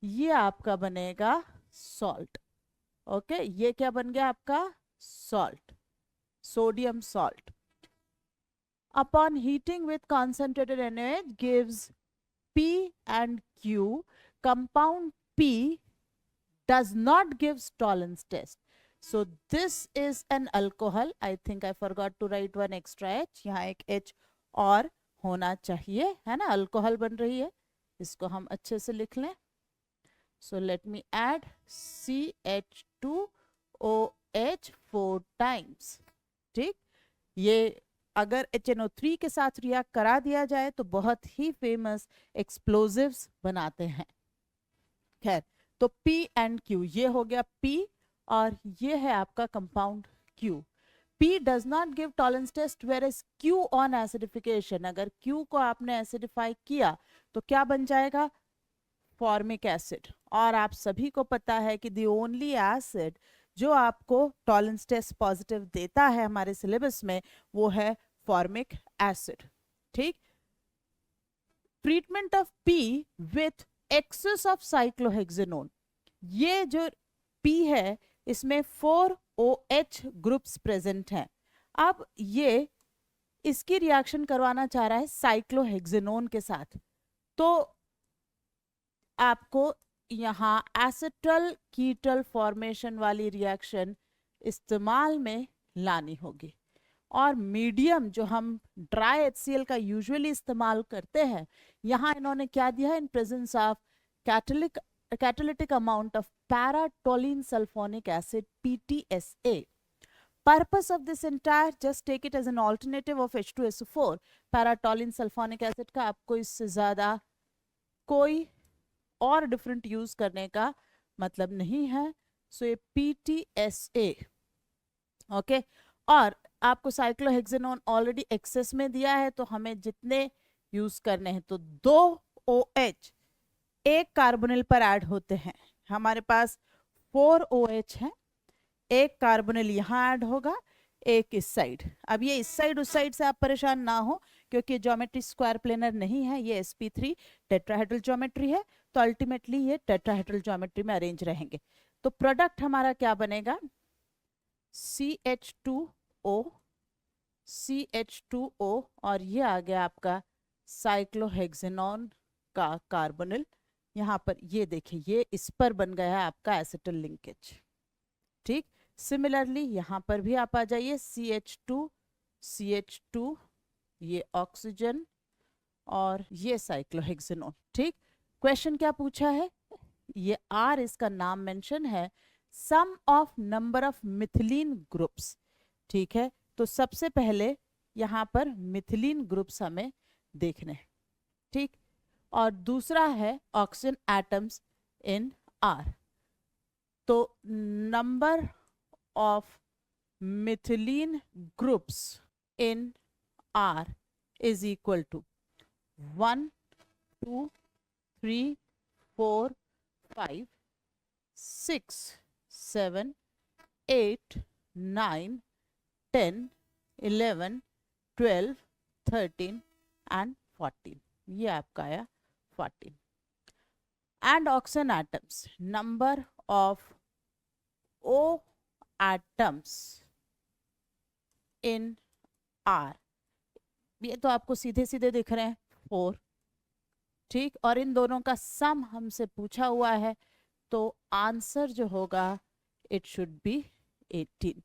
ये आपका बनेगा सॉल्ट। ओके, ये क्या बन गया आपका salt, sodium salt. Upon heating with concentrated NaOH gives P and Q. Compound P does not give Tollens test. So this is an alcohol. I think I forgot to write one extra H. यहाँ एक H और होना चाहिए, है ना, alcohol बन रही है, इसको हम अच्छे से लिख लें। So let me add CH2OH 4 times, ठीक। ये अगर HNO3 के साथ रिएक्ट करा दिया जाए तो बहुत ही फेमस एक्सप्लोजिव्स बनाते हैं। खैर, तो P and Q, ये हो गया P और ये है आपका compound Q। P does not give tolerance test whereas Q on acidification, अगर Q को आपने एसिडिफाई किया तो क्या बन जाएगा फॉर्मिक एसिड। और आप सभी को पता है कि द ओनली एसिड जो आपको टॉलरेंस टेस्ट पॉजिटिव देता है हमारे सिलेबस में वो है फॉर्मिक एसिड, ठीक। Treatment of P with excess of cyclohexanone, ये जो P है इसमें 4 OH ग्रुप्स प्रेजेंट हैं। अब ये इसकी रिएक्शन करवाना चाह रहा है साइक्लोहेक्सेनोन के साथ, तो आपको यहाँ एसिटल कीटल फॉर्मेशन वाली रिएक्शन इस्तेमाल में लानी होगी। और मीडियम जो हम ड्राई HCl का यूजुअली इस्तेमाल करते हैं, यहाँ इन्होंने क्या दिया है, in presence of catalytic amount of para-toluene sulfonic acid PTSA। Purpose of this entire, just take it as an alternative of H2SO4, paratoluene sulphonic acid का आपको इससे ज़्यादा कोई और डिफरेंट यूज करने का मतलब नहीं है. सो ये PTSA. ओके, और आपको साइक्लोहेक्सेनोन ऑलरेडी एक्सेस में दिया है, तो हमें जितने यूज करने हैं, तो 2 OH एक कार्बोनिल पर ऐड होते हैं. हमारे पास 4 OH है, एक कार्बोनिल यहाँ ऐड होगा, एक इस साइड. अब ये इस साइड उस साइड से आप परेशान ना हो, क्योंकि ज्योमेट्री स्क्वायर प्लेनर नहीं है, ये sp3 टेट्राहेड्रल ज्योमेट्री है, तो अल्टीमेटली ये टेट्राहेड्रल ज्योमेट्री में अरेंज रहेंगे. तो प्रोडक्ट हमारा क्या बनेगा? CH2O, CH2O, और ये आ गया आपका साइक्लोहेक्सेनॉन का कार्बोनिल. यहाँ पर ये देखिए, ये इस पर बन गया है आपका एसिटल लिंकेज. ठीक, सिमिलरली यहाँ पर भी आप आ जाइए, CH2, CH2, ये ऑक्सीजन और ये साइक्लोहेक्सेनोन. ठीक, क्वेश्चन क्या पूछा है? ये R इसका नाम मेंशन है, sum of number of methylene groups. ठीक है, तो सबसे पहले यहाँ पर मिथिलीन ग्रुप्स हमें देखने हैं. ठीक, और दूसरा है ऑक्सीजन एटम्स इन R. तो number of methylene groups in R is equal to 1, 2, 3, 4, 5, 6, 7, 8, 9, 10, 11, 12, 13 and 14. ये आपका आया 14. And oxygen atoms, number of O atoms in R, ये तो आपको सीधे सीधे दिख रहे हैं 4. ठीक, और इन दोनों का सम हमसे पूछा हुआ है, तो आंसर जो होगा it should be 18.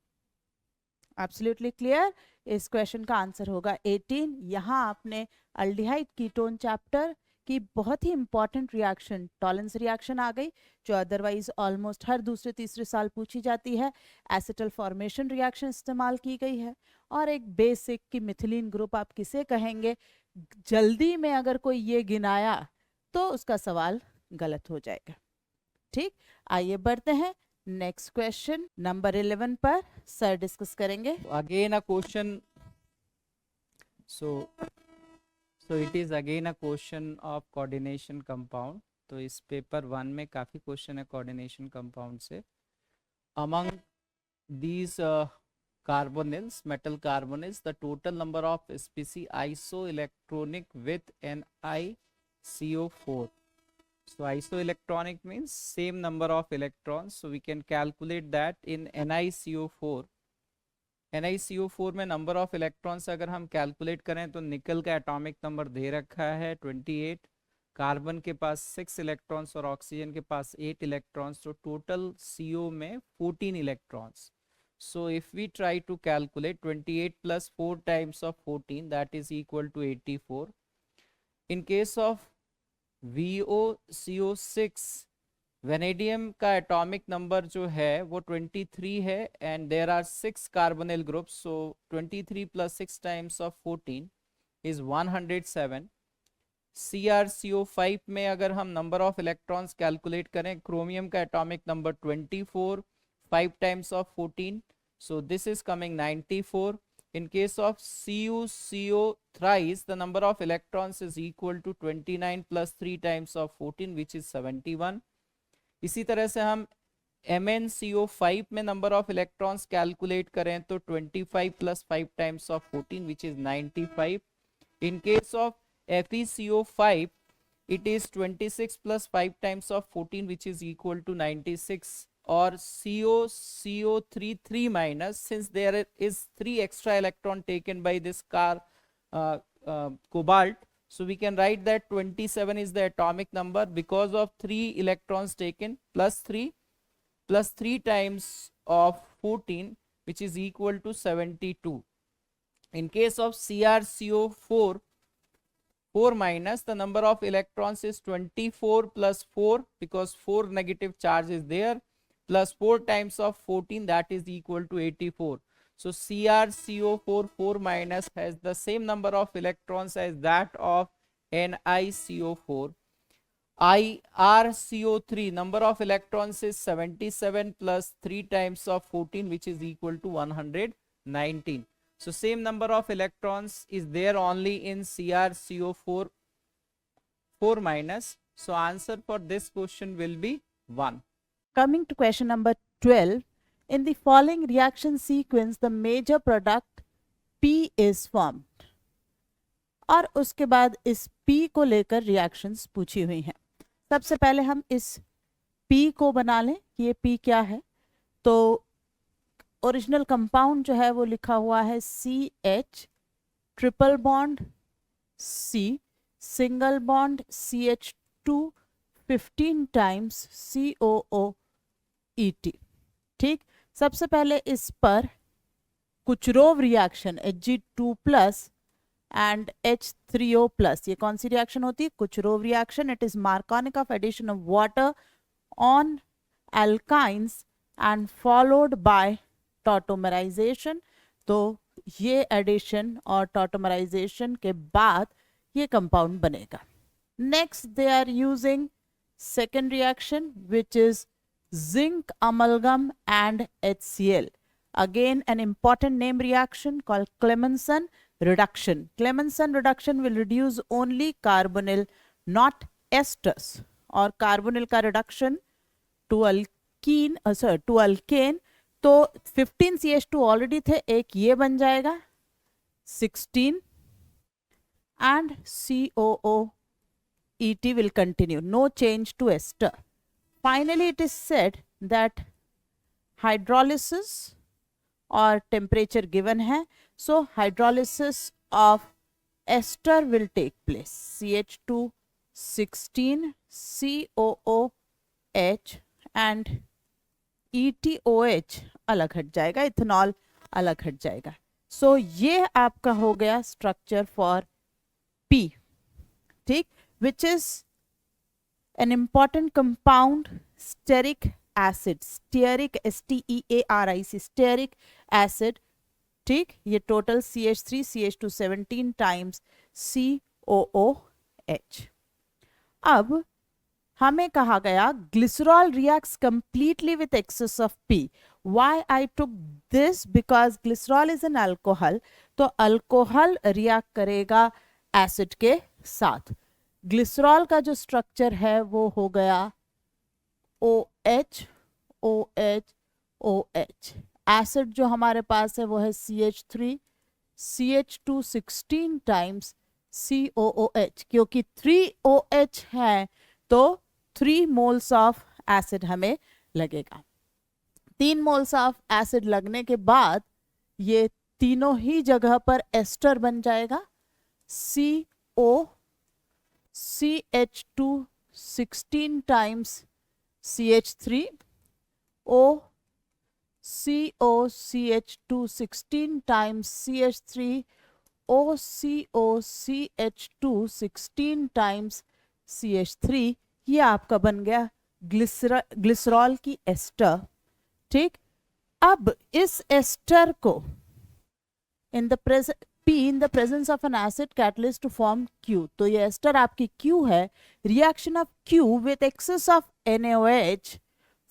Absolutely clear, इस क्वेश्चन का आंसर होगा 18. यहाँ आपने अल्डिहाइड कीटोन चैप्टर की बहुत ही इंपॉर्टेंट रिएक्शन टॉलेंस रिएक्शन आ गई, जो अदरवाइज ऑलमोस्ट हर दूसरे तीसरे साल पूछी जाती है. एसिटल फॉर्मेशन रिएक्शन इस्तेमाल की गई है, और एक बेसिक की मिथिलीन ग्रुप आप किसे कहेंगे. जल्दी में अगर कोई ये गिनाया तो उसका सवाल गलत हो जाएगा. ठीक, आइए बढ़ते हैं नेक्स्ट क्वेश्चन नंबर 11 पर सर डिस्कस करेंगे. Again a question. So it is again a question of coordination compound. तो इस पेपर 1 में काफ़ी क्वेश्चन है coordination compound से. Among these carbonyls, metal carbonyls, the total number of species isoelectronic with NiCO4. So isoelectronic means same number of electrons. So we can calculate that in NiCO4. NiCO4 में number of electrons अगर हम calculate करें तो निकल का atomic number दे रखा है 28, carbon के पास 6 इलेक्ट्रॉन्स और ऑक्सीजन के पास 8 इलेक्ट्रॉन्स. तो टोटल CO में 14 electrons. So if we try to calculate 28 plus 4 times of 14, that is equal to 84. In case of VOCO6, vanadium का एटॉमिक नंबर जो है वो 23 है, and there are 6 carbonyl groups. So 23 plus 6 times of 14 is 107. CrCO5 में अगर हम number of electrons calculate करें, chromium का atomic number 24, 5 times of 14, so this is coming 94. In case of CuCO thrice, the number of electrons is equal to 29 plus 3 times of 14, which is 71. इसी तरह से हम MnCO5 में number of electrons calculate करें तो 25 plus 5 times of 14, which is 95. In case of FeCO5, it is 26 plus 5 times of 14, which is equal to 96. Or COCO3 3 minus, since there is 3 extra electron taken by this cobalt, so we can write that 27 is the atomic number because of 3 electrons taken plus 3 times of 14, which is equal to 72. In case of CrCO4 4 minus, the number of electrons is 24 plus 4 because 4 negative charge is there, plus 4 times of 14, that is equal to 84. So CrCO4 4 minus has the same number of electrons as that of NiCO4. IrCO3 number of electrons is 77 plus 3 times of 14, which is equal to 119. So same number of electrons is there only in CrCO4 4 minus. So answer for this question will be 1. Coming to question number 12, in the following reaction sequence the major product P is formed. और उसके बाद इस P को लेकर reactions पूछी हुई हैं. सबसे पहले हम इस P को बना लें कि ये P क्या है. तो ओरिजिनल कंपाउंड जो है वो लिखा हुआ है CH triple bond C single bond CH2 15 times COOET. ठीक, सबसे पहले इस पर Kucherov reaction Hg2 plus and H3O plus, ये कौन सी रिएक्शन होती है? Kucherov reaction. It is मार्कोनिक of addition of water on alkynes and followed by tautomerisation. तो ये एडिशन और टॉटोमराइजेशन के बाद ये कंपाउंड बनेगा. Next they are using second reaction which is zinc amalgam and HCl. Again an important name reaction called Clemmensen reduction. Clemmensen reduction will reduce only carbonyl, not esters. और carbonyl का reduction to alkene, तो 15 CH2 already थे, एक ये बन जाएगा 16 and COOET will continue, no change to ester. Finally it is said that hydrolysis or temperature given है, so hydrolysis of ester will take place. CH2 16 COOH and ETOH अलग हट जाएगा, इथेनॉल अलग हट जाएगा. सो ये आपका हो गया स्ट्रक्चर फॉर P. ठीक, which is an important compound stearic acid. Stearic STEARIC stearic acid. ठीक, ये total CH3 CH2 17 times COOH. अब हमें कहा गया glycerol reacts completely with excess of P. Why I took this? Because glycerol is an alcohol. तो alcohol react करेगा acid के साथ. ग्लिसरॉल का जो स्ट्रक्चर है वो हो गया OH OH OH. एसिड जो हमारे पास है वो है CH3 CH2 16 टाइम्स COOH. क्योंकि 3 OH है तो 3 मोल्स ऑफ एसिड हमें लगेगा. 3 मोल्स ऑफ एसिड लगने के बाद ये तीनों ही जगह पर एस्टर बन जाएगा. CO CH2 16 times CH3 O CO CH2 16 times CH3 O CO CH2 16 times CH3. ये आपका बन गया ग्लिसरॉल की एस्टर. ठीक, अब इस एस्टर को in the presence of an acid catalyst to form Q. तो ये एस्टर आपकी Q है. Reaction of Q with excess of NaOH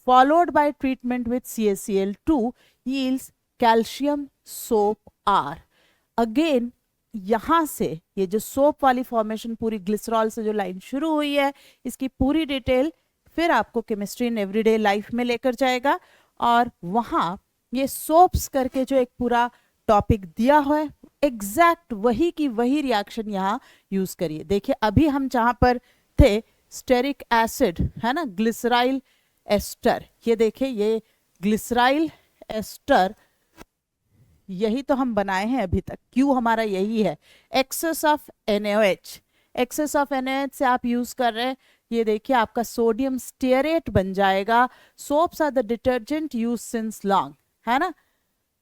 followed by treatment with CaCl2 yields calcium soap R. Again यहाँ से ये जो सोप वाली फॉर्मेशन पूरी ग्लिसरॉल से जो लाइन शुरू हुई है, इसकी पूरी डिटेल फिर आपको केमिस्ट्री इन एवरीडे लाइफ में लेकर जाएगा. और वहाँ ये सोप्स करके जो एक पूरा टॉपिक दिया हुआ है, एग्जैक्ट वही की वही रिएक्शन यहाँ यूज करिए. देखिए अभी हम जहां पर थे स्टेरिक एसिड है ना, ग्लिसराइल एस्टर. ये देखिए ये ग्लिसराइल एस्टर यही तो हम बनाए हैं अभी तक. क्यू हमारा यही है. Excess of NaOH, excess of NaOH से आप यूज कर रहे हैं. ये देखिए आपका सोडियम स्टेरेट बन जाएगा. Soaps are the detergent use since long, है ना.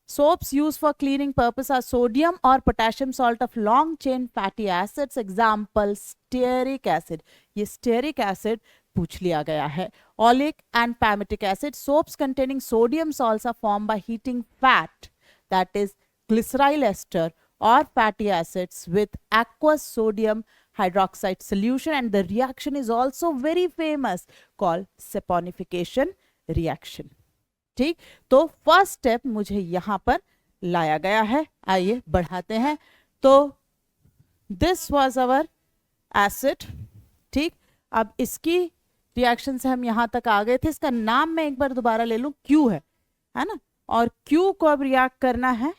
Soaps used for cleaning purpose are sodium or potassium salt of long chain fatty acids. Example stearic acid. ये stearic acid पूछ लिया गया है. Oleic and palmitic acid. Soaps containing sodium salts are formed by heating fat that is glyceryl ester or fatty acids with aqueous sodium hydroxide solution, and the reaction is also very famous called saponification reaction. ठीक, तो first step मुझे यहाँ पर लाया गया है. आइए बढ़ाते हैं. तो दिस वाज आवर एसिड. ठीक, अब इसकी रिएक्शन से हम यहाँ तक आ गए थे. इसका नाम मैं एक बार दोबारा ले लूं, क्यू है ना, और क्यू को अब रिएक्ट करना है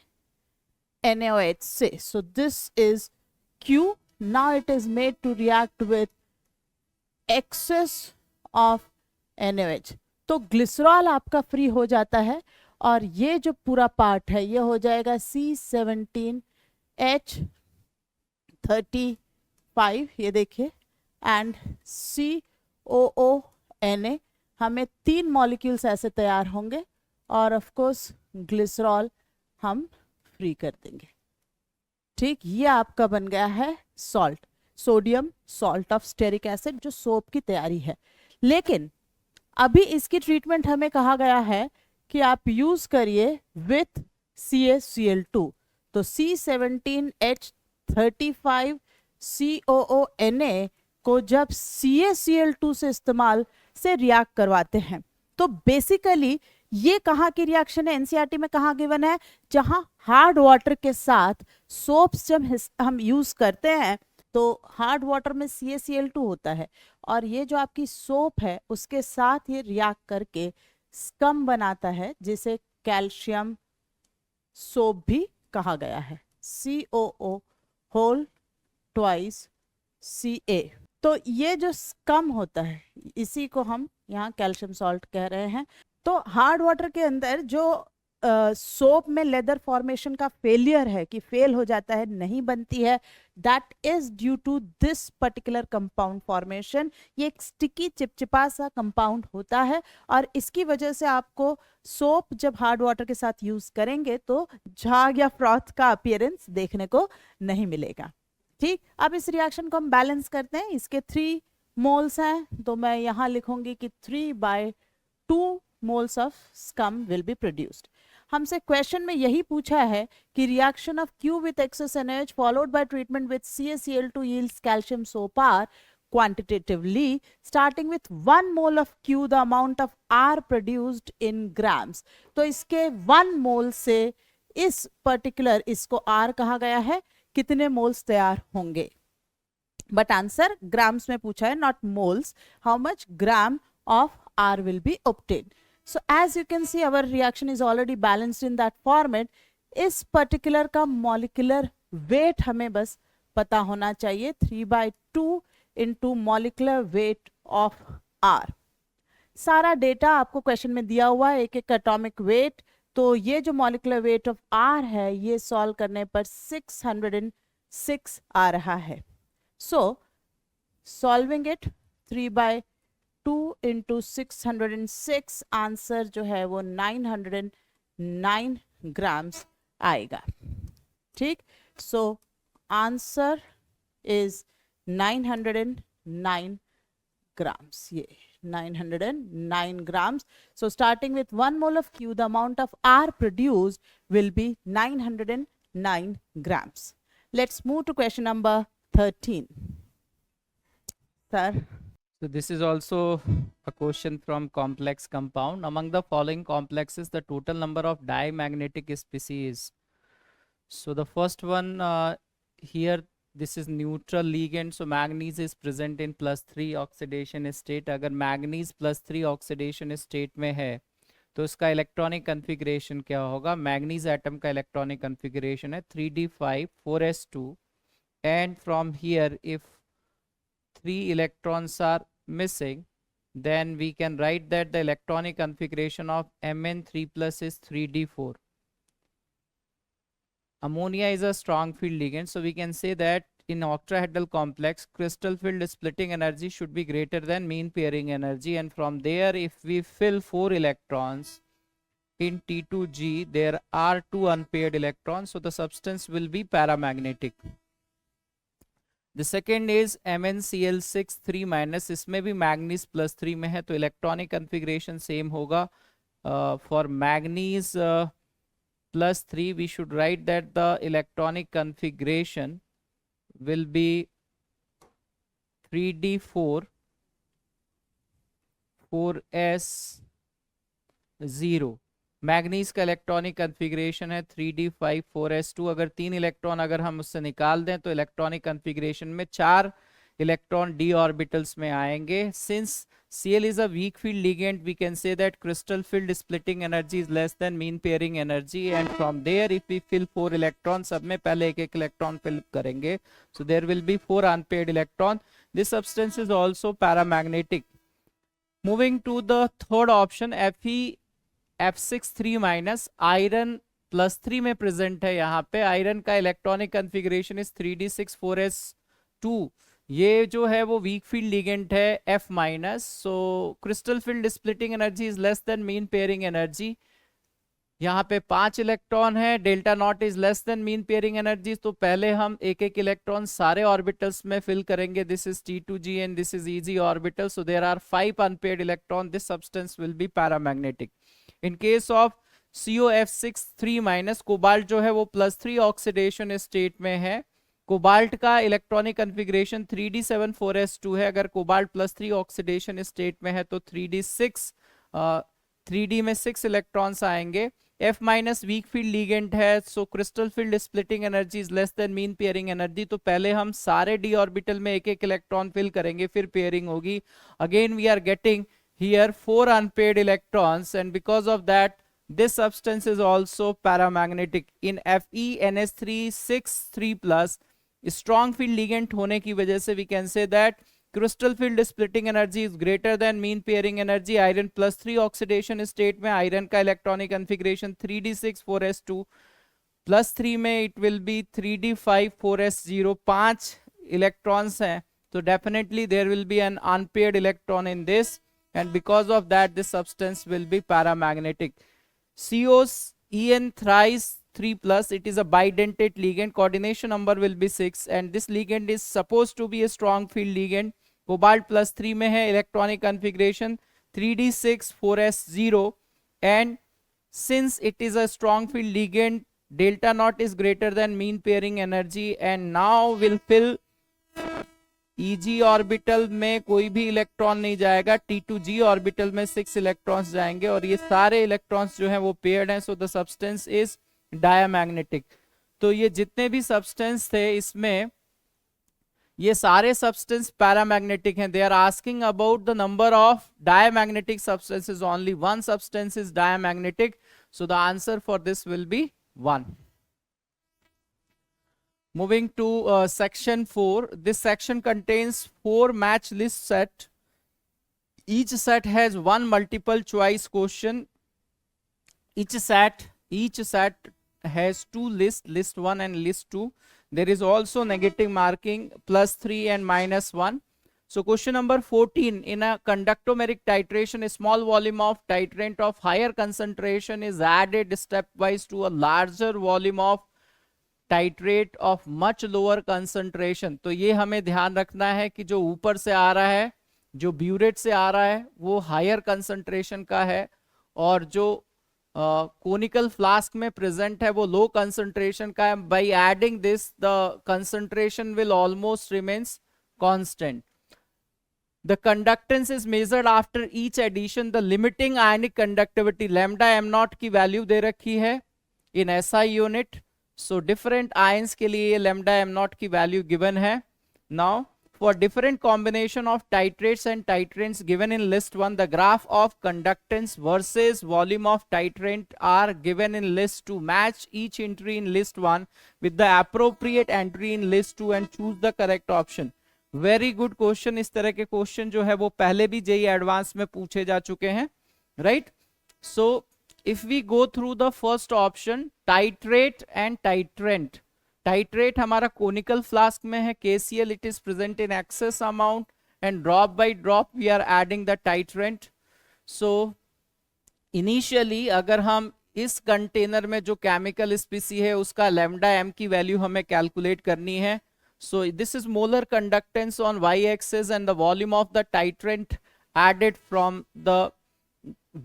NaOH से. So this is Q. Now it is made to react with excess of NaOH. तो ग्लिसरॉल आपका फ्री हो जाता है और ये जो पूरा पार्ट है ये हो जाएगा C17H35, ये देखिए, एंड COONA. हमें 3 मॉलिक्यूल्स ऐसे तैयार होंगे और ऑफ कोर्स ग्लिसरॉल हम फ्री कर देंगे. ठीक, ये आपका बन गया है salt, sodium salt of stearic acid, जो सोप की तैयारी है. लेकिन अभी इसकी ट्रीटमेंट हमें कहा गया है कि आप यूज करिए विथ CaCl2. तो C17H35 COONA को जब CaCl2 से इस्तेमाल से रिएक्ट करवाते हैं तो बेसिकली ये कहाँ की रिएक्शन है? एनसीईआरटी में कहाँ गिवन है? जहां हार्ड वाटर के साथ सोप्स जब हम यूज करते हैं तो हार्ड वाटर में CaCl2 होता है और ये जो आपकी सोप है उसके साथ ये रिएक्ट करके स्कम बनाता है, जिसे कैल्शियम सोप भी कहा गया है. COO whole twice Ca. तो ये जो स्कम होता है इसी को हम यहाँ कैल्शियम सॉल्ट कह रहे हैं. तो हार्ड वाटर के अंदर जो सोप में लेदर फॉर्मेशन का फेलियर है, कि फेल हो जाता है, नहीं बनती है, that is due to this particular compound formation. ये एक स्टिकी चिपचिपा सा कंपाउंड होता है और इसकी वजह से आपको सोप जब हार्ड वाटर के साथ यूज करेंगे तो झाग या फ्रॉथ का अपीयरेंस देखने को नहीं मिलेगा. ठीक, अब इस रिएक्शन को हम बैलेंस करते हैं. इसके 3 मोल्स हैं तो मैं यहाँ लिखूंगी कि 3/2 moles of scum will be produced. हमसे क्वेश्चन में यही पूछा है कि reaction of Q with excess NaOH followed by treatment with CaCl2 yields calcium soap R. Quantitatively, starting with 1 mole of Q, the amount of R produced in grams. तो इसके 1 मोल से इस पर्टिकुलर इसको R कहा गया है, कितने मोल्स तैयार होंगे. बट आंसर ग्राम्स में पूछा है, not moles. How much gram of R will be obtained. So as you can see our reaction is already balanced in that format. इस पर्टिकुलर का मॉलिक्यूलर वेट हमें बस पता होना चाहिए, 3/2 into molecular weight of R. सारा data आपको question में दिया हुआ है, एक एक एटॉमिक वेट. तो ये जो मॉलिक्यूलर वेट ऑफ R है ये सॉल्व करने पर 606 आ रहा है. सो सॉल्विंग इट 3/2 into 606, आंसर जो है वो 909 ग्राम्स आएगा. ठीक, सो आंसर इज 909 grams. ये 909 grams. So starting with 1 mole of Q, the amount of R produced will be 909 grams. Let's move to question number 13. Sir. So this is also a question from complex compound. Among the following complexes, the total number of diamagnetic species. So the first one here, this is neutral ligand. So manganese is present in +3 oxidation state. अगर manganese +3 oxidation state में है तो इसका electronic configuration क्या होगा? Manganese atom का electronic configuration है 3d5 4s2, and from here if 3 electrons are missing, then we can write that the electronic configuration of Mn3+ is 3d4. Ammonia is a strong field ligand, so we can say that in octahedral complex, crystal field splitting energy should be greater than mean pairing energy, and from there if we fill 4 electrons in T2G, there are 2 unpaired electrons, so the substance will be paramagnetic. The second is MnCl6 3-, इसमें भी manganese +3 में है तो electronic configuration same होगा. For manganese plus 3, we should write that the electronic configuration will be 3d4 4s0. Manganese का electronic configuration है 3d5 4s2. अगर 3 electron अगर हम उससे निकाल दें तो इलेक्ट्रॉनिक कन्फिग्रेशन में 4 इलेक्ट्रॉन d ऑर्बिटल्स में आएंगे. Since Cl is a weak field ligand, we can say that crystal field splitting energy is less than mean pairing energy, and from there if we fill 4 electrons, सब में पहले एक एक electron fill करेंगे, so there will be 4 unpaired electron. This substance is also paramagnetic. Moving to the third option, Fe F6 3 minus, iron plus 3 में present है. यहाँ पे आयरन का electronic configuration is 3d6 4s2. ये जो है वो वीक फील्ड लिगेंड है F minus. So crystal field splitting energy is less than mean pairing energy. यहाँ पे 5 इलेक्ट्रॉन है. Delta not is less than mean pairing energy. तो पहले हम एक एक इलेक्ट्रॉन सारे ऑर्बिटल्स में फिल करेंगे. This is T2g and this is EG orbital. So there are 5 unpaired electron. This substance will be paramagnetic. In case of COF6 3 minus, cobalt जो है वो +3 ऑक्सीडेशन स्टेट में है. कोबाल्ट का इलेक्ट्रॉनिक कन्फिग्रेशन 3d7 4s2 है. अगर cobalt +3 oxidation state में है तो 3d6 3d में 6 इलेक्ट्रॉन्स आएंगे. F minus weak field ligand है. So crystal field splitting energy is less than mean pairing energy. तो पहले हम सारे d ऑर्बिटल में एक एक इलेक्ट्रॉन फिल करेंगे, फिर पेयरिंग होगी. Again we are getting here 4 unpaired electrons, and because of that this substance is also paramagnetic. In FeNH3 6 3 plus, strong field ligand होने की वजह से we can say that crystal field splitting energy is greater than mean pairing energy. Iron +3 oxidation state में iron का electronic configuration 3d6 4s2 +3 में it will be 3d5 4s0. 5 electrons हैं, तो definitely there will be an unpaired electron in this, and because of that this substance will be paramagnetic. COEN thrice 3 plus, it is a bidentate ligand. Coordination number will be 6, and this ligand is supposed to be a strong field ligand. Cobalt +3 में है. electronic configuration 3d6 4s0, and since it is a strong field ligand, delta naught is greater than mean pairing energy, and now will fill EG orbital में कोई भी electron नहीं जाएगा. T2g orbital में 6 electrons जाएंगे, और ये सारे इलेक्ट्रॉन्स जो हैं वो पेयर्ड हैं. So the substance is diamagnetic. तो ये जितने भी सब्सटेंस थे इसमें ये सारे सब्सटेंस पैरामैग्नेटिक हैं. They are asking about the number of diamagnetic substances. Only one substance is diamagnetic. So the answer for this will be 1. Moving to section 4. This section contains 4 match list set. Each set has 1 multiple choice question. Each set has 2 lists, list 1 and list 2. There is also negative marking, +3 and -1. So question number 14. In a conductomeric titration, a small volume of titrant of higher concentration is added stepwise to a larger volume of titrate of much lower concentration. तो ये हमें ध्यान रखना है कि जो ऊपर से आ रहा है, जो ब्यूरेट से आ रहा है, वो हायर कंसंट्रेशन का है, और जो कोनिकल फ्लास्क में प्रेजेंट है वो लो कंसंट्रेशन का है. By adding this the concentration will almost remains constant. The conductance is measured after each addition. The limiting ionic conductivity lambda m naught की वैल्यू दे रखी है in SI unit. So different ions के लिए ये lambda m naught की value given है. Now for different combination of titrates and titrants given in list 1, the graph of conductance versus volume of titrant are given in list 2. Match each entry in list 1 with the appropriate entry in list 2 and choose the correct option. Very good question. इस तरह के question जो है वो पहले भी JEE advance में पूछे जा चुके हैं, right? So if we go through the first option, titrate and titrant. Titrate हमारा conical flask में है, KCl, it is present in excess amount, and drop by drop we are adding the titrant. So initially अगर हम इस container में जो chemical स्पीसी है उसका lambda m की वैल्यू हमें कैलकुलेट करनी है. So this is molar conductance on y-axis and the volume of the titrant added from the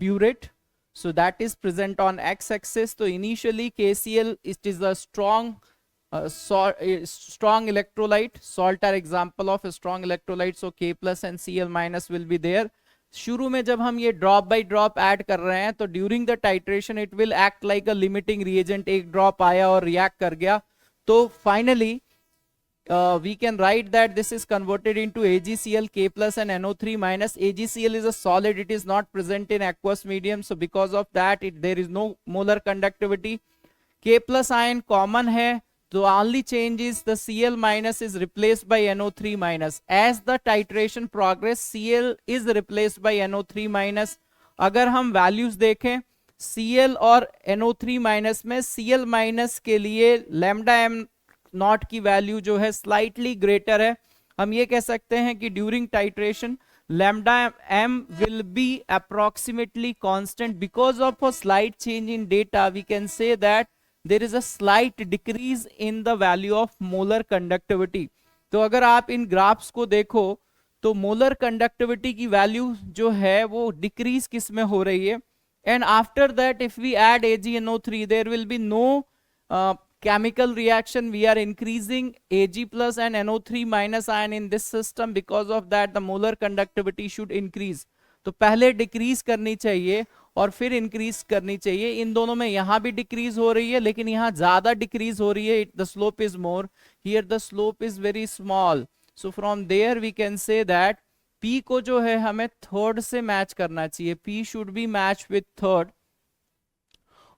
burette. so that is present on x-axis. So initially KCl, it is a strong strong electrolyte. Salt are example of a strong electrolyte, so K plus and Cl minus will be there. शुरू में जब हम ये drop by drop add कर रहे हैं तो during the titration it will act like a limiting reagent. एक ड्रॉप आया और रिएक्ट कर गया, तो finally we can write that this is converted into AgCl, K plus and NO3 minus. AgCl is a solid, it is not present in aqueous medium, so because of that there is no molar conductivity. K plus ion common है, the only change is the Cl minus is replaced by NO3 minus. As the titration progress, Cl is replaced by NO3 minus. अगर हम values देखें Cl और NO3 minus में, Cl minus के लिए lambda m not की value जो है स्लाइटली ग्रेटर है. हम ये कह सकते हैं कि during titration lambda m will be approximately constant. Because of a slight change in data, we can say that there is a slight decrease in the value of molar conductivity. तो अगर आप इन ग्राफ्स को देखो तो molar conductivity की value जो है वो डिक्रीज किस में हो रही है. And after that if we add AgNO3 there will be no chemical reaction. We are increasing Ag plus and NO3 minus ion in this system. Because of that the molar conductivity should increase. तो पहले decrease करनी चाहिए और फिर increase करनी चाहिए. इन दोनों में यहाँ भी डिक्रीज हो रही है लेकिन यहाँ ज्यादा डिक्रीज हो रही है. The slope is more, here the slope is very small. So from there we can say that P को जो है हमें थर्ड से मैच करना चाहिए. P should be match with third.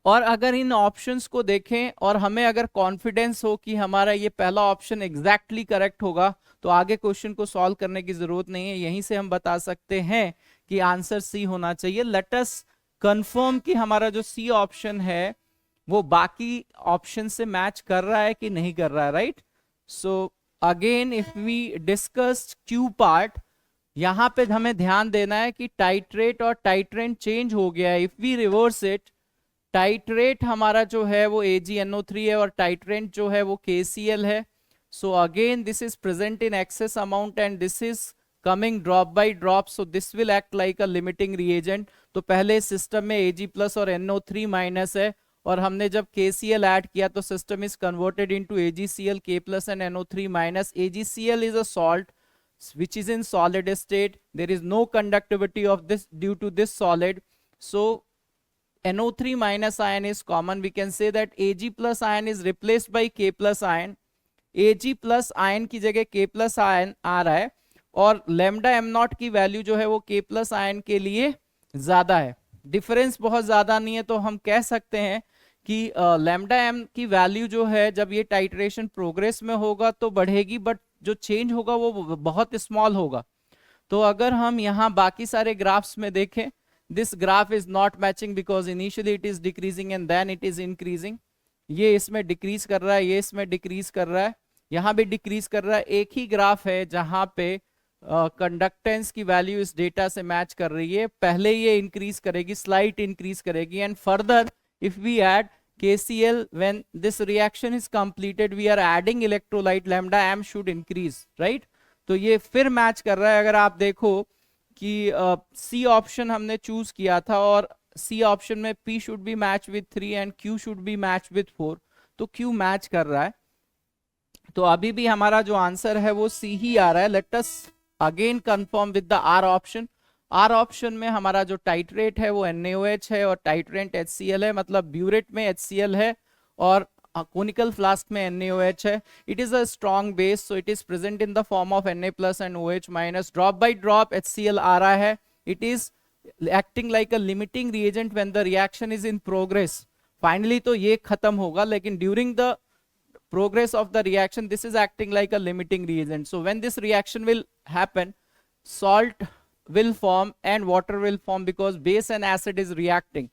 और अगर इन ऑप्शंस को देखें और हमें अगर कॉन्फिडेंस हो कि हमारा ये पहला ऑप्शन एग्जैक्टली करेक्ट होगा तो आगे क्वेश्चन को सॉल्व करने की जरूरत नहीं है. यहीं से हम बता सकते हैं कि आंसर सी होना चाहिए. लेट अस कंफर्म कि हमारा जो सी ऑप्शन है वो बाकी ऑप्शन से मैच कर रहा है कि नहीं कर रहा है. Right. So again if we discuss Q part, यहां पे हमें ध्यान देना है कि टाइट्रेट और टाइट्रेंट चेंज हो गया है. If we reverse it, titrate हमारा जो है वो AgNO3 है और टाइट्रेंट जो है वो KCl है. So again this is present in excess amount and this is coming drop by drop. So this will act like a limiting reagent. तो पहले सिस्टम में Ag प्लस और NO3 माइनस है और हमने जब KCl ऐड किया तो system is converted into AgCl, K plus and NO3 minus. AgCl is a salt which is in solid state. There is no conductivity of this due to this solid. So NO3 minus ion is common. We can say that Ag plus ion is replaced by K plus ion. Ag plus ion की जगह K plus ion आ रहा है और lambda m not की value जो है वो K plus ion के लिए ज्यादा है. डिफरेंस बहुत ज्यादा नहीं है तो हम कह सकते हैं कि lambda m की वैल्यू जो है जब ये टाइट्रेशन प्रोग्रेस में होगा तो बढ़ेगी, बट जो चेंज होगा वो बहुत स्मॉल होगा. तो अगर हम यहाँ बाकी सारे ग्राफ्स में देखें, this graph is not matching because initially it is decreasing and then it is increasing. ये इसमें डिक्रीज कर रहा है, ये इसमें डिक्रीज कर रहा है, यहाँ भी डिक्रीज कर रहा है. एक ही ग्राफ है जहां पे कंडक्टेंस की वैल्यू इस डेटा से मैच कर रही है. पहले ये इंक्रीज करेगी, स्लाइट इंक्रीज करेगी and further if we add KCl when this reaction is completed we are adding electrolyte, lambda m should increase. right. तो ये फिर मैच कर रहा है. अगर आप देखो कि सी ऑप्शन हमने चूज किया था और सी ऑप्शन में P should be match with 3 and Q should be match with 4, तो Q मैच कर रहा है. तो अभी भी हमारा जो आंसर है वो C ही आ रहा है. Let us again confirm with the R option. R option में हमारा जो टाइट्रेट है वो NaOH है और टाइट्रेंट HCl है. मतलब ब्यूरेट में HCl है और कोनिकल फ्लास्क में NaOH है. It is a strong base, so it is present in the form of Na plus and OH minus. Drop by drop HCl आ रहा है. It is acting like a limiting reagent when the reaction is in progress. Finally तो ये खत्म होगा लेकिन during the progress of the reaction this is acting like a limiting reagent. So when this reaction will happen, salt will form and water will form because base and acid is reacting.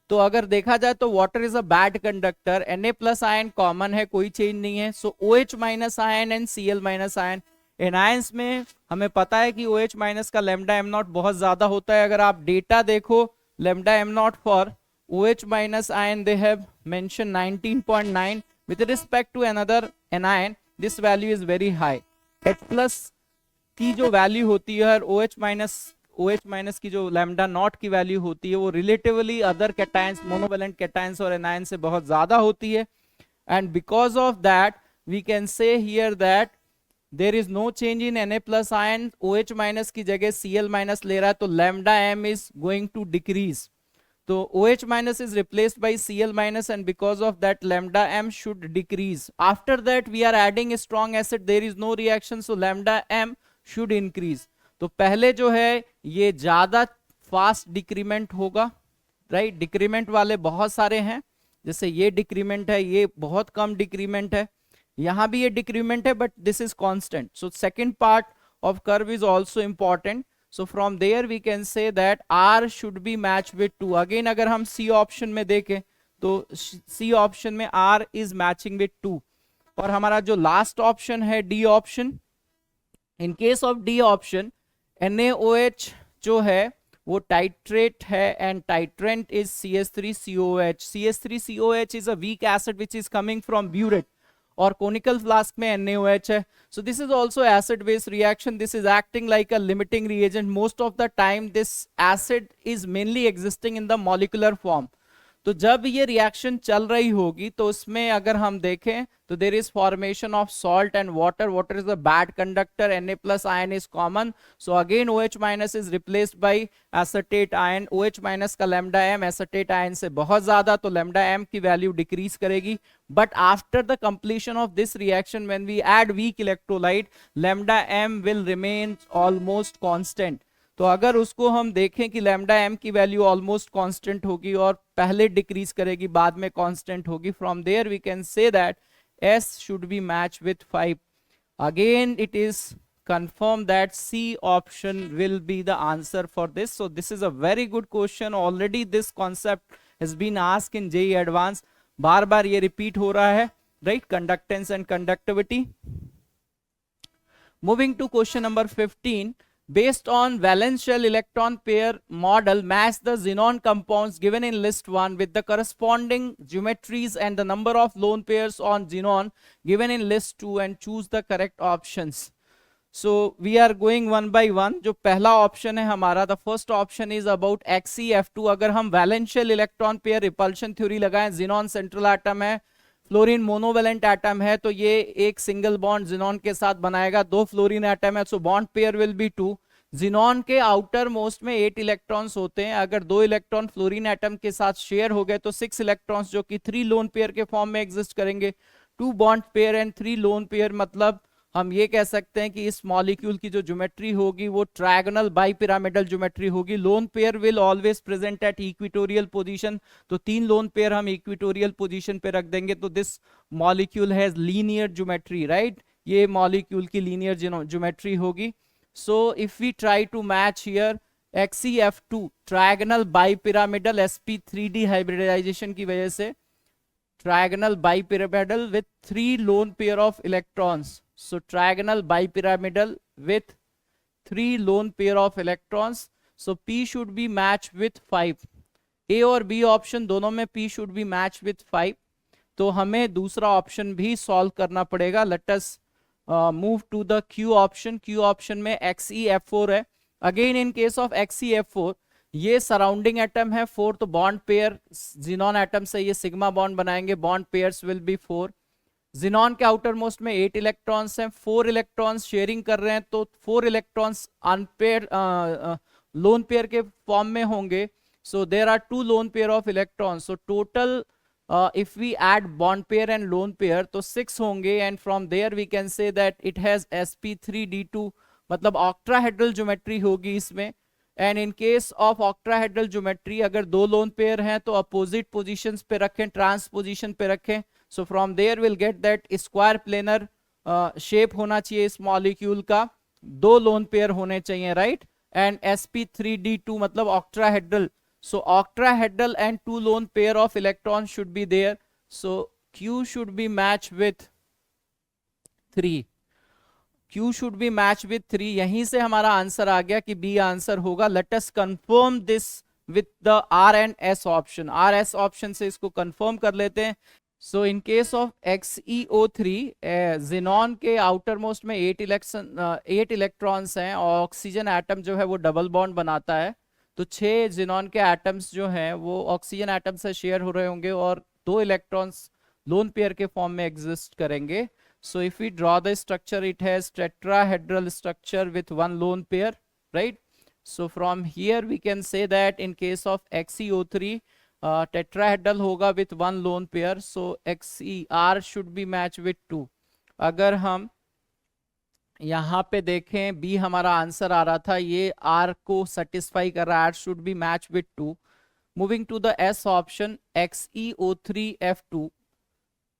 तो अगर देखा जाए तो water is a bad conductor. Na plus ion common है, कोई change नहीं है. So OH minus ion and Cl minus ion. Anions में हमें पता है कि OH माइनस का lambda m नॉट बहुत ज्यादा होता है. अगर आप डेटा देखो lambda m not for OH minus ion they have mentioned 19.9. With respect to another anion, this value is very high. H plus की जो वैल्यू होती है OH माइनस OH माइनस की जो लैम्डा नॉट की वैल्यू होती है वो relatively other cations, monovalent cations और एनायन से बहुत ज्यादा होती है, and because of that we can say here that there is no change in Na plus ion, OH minus की जगह Cl माइनस ले रहा है, तो lambda m is going to decrease. So OH minus is replaced by Cl minus, and because of that lambda m should decrease. After that we are adding a strong acid, there is no reaction, so lambda m should increase. तो पहले जो है ये ज्यादा fast decrement होगा, right. Decrement वाले बहुत सारे हैं, जैसे ये डिक्रीमेंट है, ये बहुत कम डिक्रीमेंट है, यहाँ भी ये डिक्रीमेंट है, but this is constant. So second part of curve is also important. So from there we can say that R should be matched with 2. Again अगर हम C ऑप्शन में देखें तो C ऑप्शन में R is matching with 2. और हमारा जो last option है D option, in case of D option NaOH जो है वो टाइट्रेट है, and titrant is CH3COH. CH3COH is a weak acid which is coming from burette, और कोनिकल फ्लास्क में NaOH है. So this is also acid base reaction. This is acting like a limiting reagent. Most of the time this acid is mainly existing in the molecular form. तो जब ये reaction चल रही होगी तो उसमें अगर हम देखें तो there is formation of salt and water. Water is a bad conductor, Na plus ion is common, so again OH minus is replaced by acetate ion. OH minus का लैम्डा m एसिटेट आयन से बहुत ज्यादा, तो lambda m की value decrease करेगी. But after the completion of this reaction when we add weak electrolyte, lambda m will remain almost constant. तो अगर उसको हम देखें कि लैम्डा m की वैल्यू ऑलमोस्ट कांस्टेंट होगी और पहले डिक्रीज करेगी बाद में कांस्टेंट होगी, from there we can say that S should be matched with 5. Again it is confirmed that C option will be the answer for this. So this is a very good question. Already this concept has been asked in JEE Advanced. बार बार ये repeat हो रहा है, right? Conductance and conductivity. Moving to question number 15. Based on valence shell electron pair model, match the xenon compounds given in list 1 with the corresponding geometries and the number of lone pairs on xenon given in list 2 and choose the correct options. So we are going one by one. जो पहला option है हमारा, the first option is about XeF2. अगर हम valence shell electron pair repulsion theory लगाएं, xenon central atom है, fluorine monovalent atom है, तो ये एक सिंगल बॉन्ड जिनॉन के साथ बनाएगा. दो फ्लोरीन एटम है, so bond pair will be 2. Xenon के आउटर मोस्ट में 8 इलेक्ट्रॉन्स होते हैं. अगर 2 इलेक्ट्रॉन फ्लोरीन एटम के साथ शेयर हो गए तो 6 इलेक्ट्रॉन्स जो कि 3 लोन पेयर के फॉर्म में एग्जिस्ट करेंगे. 2 bond pair and 3 lone pair, मतलब हम ये कह सकते हैं कि इस मॉलिक्यूल की जो ज्योमेट्री होगी वो ट्रायगोनल बाइपिरामिडल ज्योमेट्री होगी. Lone pair will always present at equatorial position, तो 3 लोन पेयर हम इक्वेटोरियल पोजीशन पे रख देंगे. तो this molecule has linear geometry, right. ये मॉलिक्यूल की लीनियर ज्योमेट्री होगी. So if we try to match here XeF2 trigonal bipyramidal sp3d hybridisation की वजह से trigonal bipyramidal with 3 lone pair of electrons. So trigonal bipyramidal with 3 lone pair of electrons. So P should be matched with 5. A और B option दोनों में P should be matched with 5. तो हमें दूसरा option भी सॉल्व करना पड़ेगा. Let us move to the Q option. Q option में XeF4 है. Again in case of XeF4, ये सराउंडिंग एटम है 4, तो बॉन्ड पेयर जिनॉन एटम से ये सिग्मा बॉन्ड बनाएंगे. Bond pairs will be 4. Xenon के आउटर मोस्ट में 8 इलेक्ट्रॉन्स हैं, 4 इलेक्ट्रॉन्स शेयरिंग कर रहे हैं, तो 4 इलेक्ट्रॉन्स अनपेयर लोन पेयर के फॉर्म में होंगे. So there are 2 lone pair of electrons. So total if we add bond pair and lone pair तो 6 होंगे, and from there we can say that it has sp3d2, मतलब octahedral geometry होगी इसमें. And in case of octahedral geometry अगर 2 lone pair हैं तो opposite positions पे रखें, ट्रांस पोजीशन पे रखें. So from there will get that square planar shape होना चाहिए इस मॉलिक्यूल का, 2 लोन पेयर होने चाहिए, राइट. एंड sp3d2 मतलब octahedral. So octahedral and 2 lone pair of electron should be there. So Q should be match with 3. Q should be matched with 3. यहीं से हमारा आंसर आ गया कि B आंसर होगा. Let us confirm this with the R and S option. R S option से इसको confirm कर लेते हैं. So in case of XeO3 xenon के आउटर मोस्ट में 8 इलेक्ट्रॉन्स हैं और ऑक्सीजन एटम जो है वो डबल बॉन्ड बनाता है, तो 6 जिनॉन के एटम्स जो हैं वो ऑक्सीजन एटम से शेयर हो रहे होंगे और 2 इलेक्ट्रॉन्स लोन पेयर के फॉर्म में एग्जिस्ट करेंगे. So if we draw the structure, it has tetrahedral structure with 1 lone pair, right. So from here we can say that in case of XeO3 tetrahedral होगा with 1 lone pair, so XeR should be matched with 2. अगर हम यहाँ पे देखें B हमारा answer आ रहा था, ये R को सेटिस्फाई कर रहा है, R should be matched with 2. Moving to the S option, XeO3F2.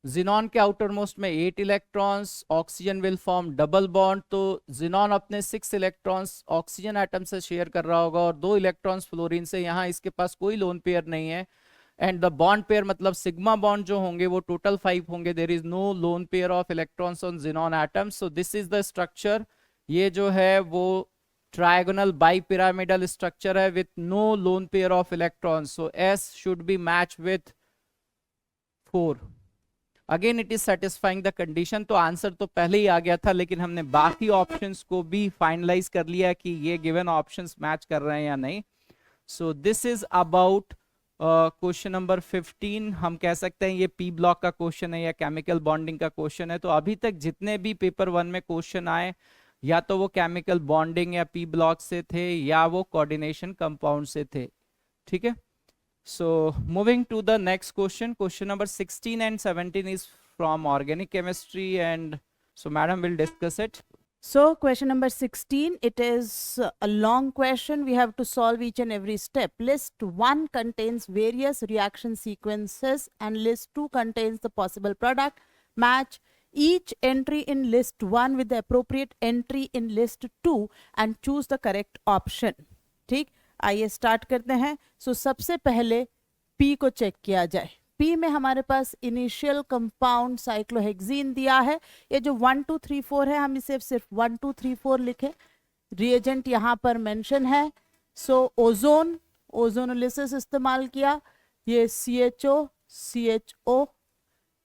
Xenon के आउटर मोस्ट में 8 electrons, oxygen will form double bond, तो जिनॉन अपने 6 इलेक्ट्रॉन्स ऑक्सीजन एटम से शेयर कर रहा होगा और 2 इलेक्ट्रॉन्स फ्लोरीन से. यहाँ इसके पास कोई लोन पेयर नहीं है एंड द बॉन्ड पेयर मतलब सिग्मा बॉन्ड जो होंगे वो टोटल 5 होंगे. There is no lone pair of electrons on xenon atoms. So this is the structure. ये जो है वो ट्रायगोनल बाई पिरामिडल स्ट्रक्चर है with no lone pair of electrons. So S should be match with 4. Again it is satisfying the condition. तो answer तो पहले ही आ गया था, लेकिन हमने बाकी ऑप्शंस को भी फाइनलाइज कर लिया कि ये गिवन ऑप्शंस मैच कर रहे हैं या नहीं. सो this is about question number 15. हम कह सकते हैं ये पी ब्लॉक का क्वेश्चन है या केमिकल बॉन्डिंग का क्वेश्चन है. तो अभी तक जितने भी पेपर 1 में क्वेश्चन आए, या तो वो केमिकल बॉन्डिंग या पी ब्लॉक से थे या वो कोऑर्डिनेशन कंपाउंड से थे. ठीक है. So moving to the next question, question number 16 and 17 is from organic chemistry, and so madam will discuss it. So question number 16, it is a long question. We have to solve each and every step. List 1 contains various reaction sequences and list 2 contains the possible product. Match each entry in list 1 with the appropriate entry in list 2 and choose the correct option. ठीक, आइए start करते हैं. सो सबसे पहले P को check किया जाए. P में हमारे पास इनिशियल कंपाउंड साइक्लोहेक्सीन दिया है. ये जो 1 2 3 4 है, हम इसे सिर्फ 1 2 3 4 लिखे. रिएजेंट यहाँ पर मेंशन है. सो ओजोन, ओजोनोलिसिस इस्तेमाल किया. ये CHO.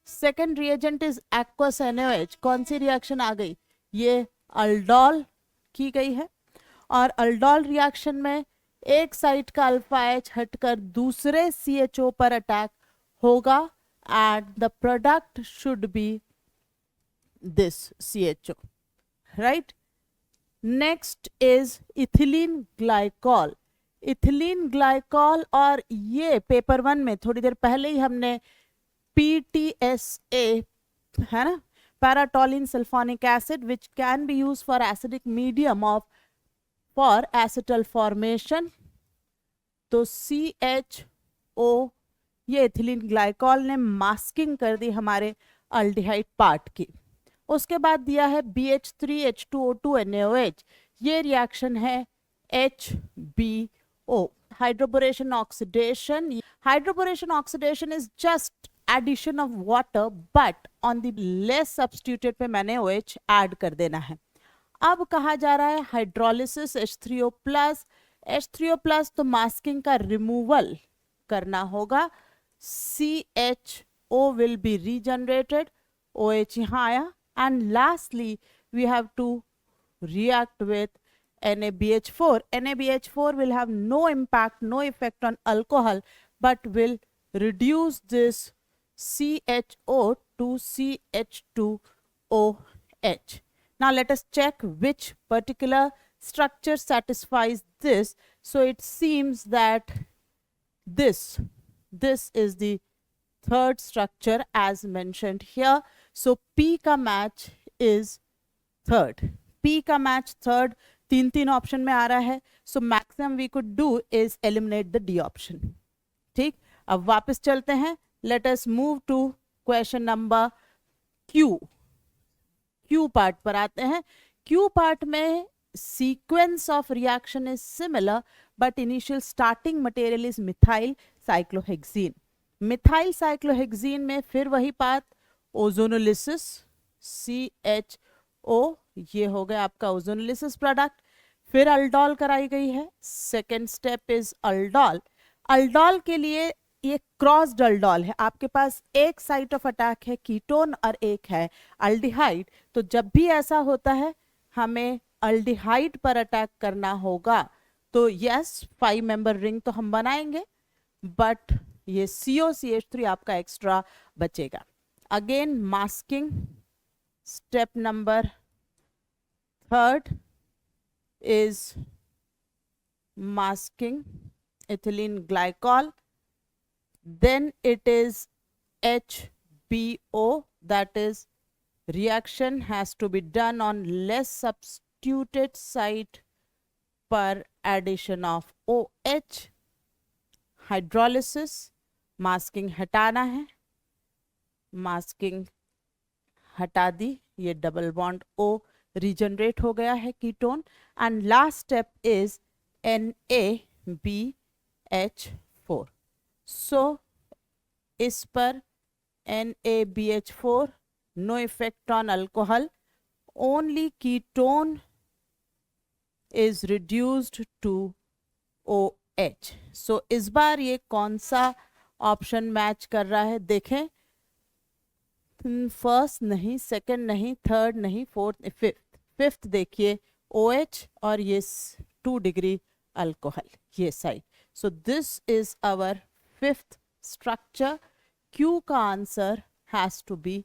Second reagent is aqueous NaOH. कौन सी रिएक्शन आ गई? ये अल्डोल की गई है. और अल्डोल रिएक्शन में एक साइड का अल्फा H हटकर दूसरे CHO पर अटैक होगा and the product should be this CHO, right. Next is ethylene glycol. Ethylene glycol, और ये पेपर 1 में थोड़ी देर पहले ही हमने PTSA है ना, paratoluene sulphonic acid, which can be use for acidic medium of for acetal formation. तो CHO, ये इथिलीन ग्लाइकॉल ने मास्किंग कर दी हमारे अल्डिहाइड पार्ट की. उसके बाद दिया है BH3H2O2 NaOH. ये रिएक्शन है HBO, hydroboration oxidation. Hydroboration oxidation is just addition of water, but on the less substituted पे मैंने OH ऐड कर देना है. अब कहा जा रहा है हाइड्रोलिसिस H3O+. तो मास्किंग का रिमूवल करना होगा. CHO will be regenerated, OH यहाँ आया. And lastly we have to react with NaBH4. NaBH4 will have no impact, no effect on alcohol, but will reduce this CHO to CH2OH. Now let us check which particular structure satisfies this. So it seems that this is the third structure as mentioned here. So P का match is third. P का match third. तीन option में आ रहा है. So maximum we could do is eliminate the D option. ठीक, अब वापस चलते हैं. Let us move to question number Q. Q part पर आते हैं. Q पार्ट में sequence of reaction is similar, but initial starting material is methyl cyclohexene. Methyl cyclohexene में फिर वही बात, ओजोनोलिसिस CHO, ये हो गया आपका ओजोनोलिसिस प्रोडक्ट. फिर अल्डोल कराई गई है. Second step is aldol. Aldol के लिए ये क्रॉस डल्डॉल है, आपके पास एक साइट ऑफ अटैक है कीटोन और एक है अल्डिहाइड, तो जब भी ऐसा होता है हमें अल्डिहाइड पर अटैक करना होगा। तो यस 5 मेंबर रिंग तो हम बनाएंगे, बट ये COCH3 आपका एक्स्ट्रा बचेगा। Again masking step number 3rd is masking ethylene glycol, then it is HBO, that is reaction has to be done on less substituted site per addition of OH. Hydrolysis, masking हटाना है, masking हटा दी, ये double bond O regenerate हो गया है ketone. And last step is NaBH4। सो इस पर NaBH4 no effect on alcohol, only ketone is reduced to OH। सो इस बार ये कौन सा ऑप्शन मैच कर रहा है देखें, फर्स्ट नहीं, सेकंड नहीं, थर्ड नहीं, फोर्थ, फिफ्थ देखिए OH और ये 2 डिग्री अल्कोहल, ये side. So this is our 5th structure. Q का answer has to be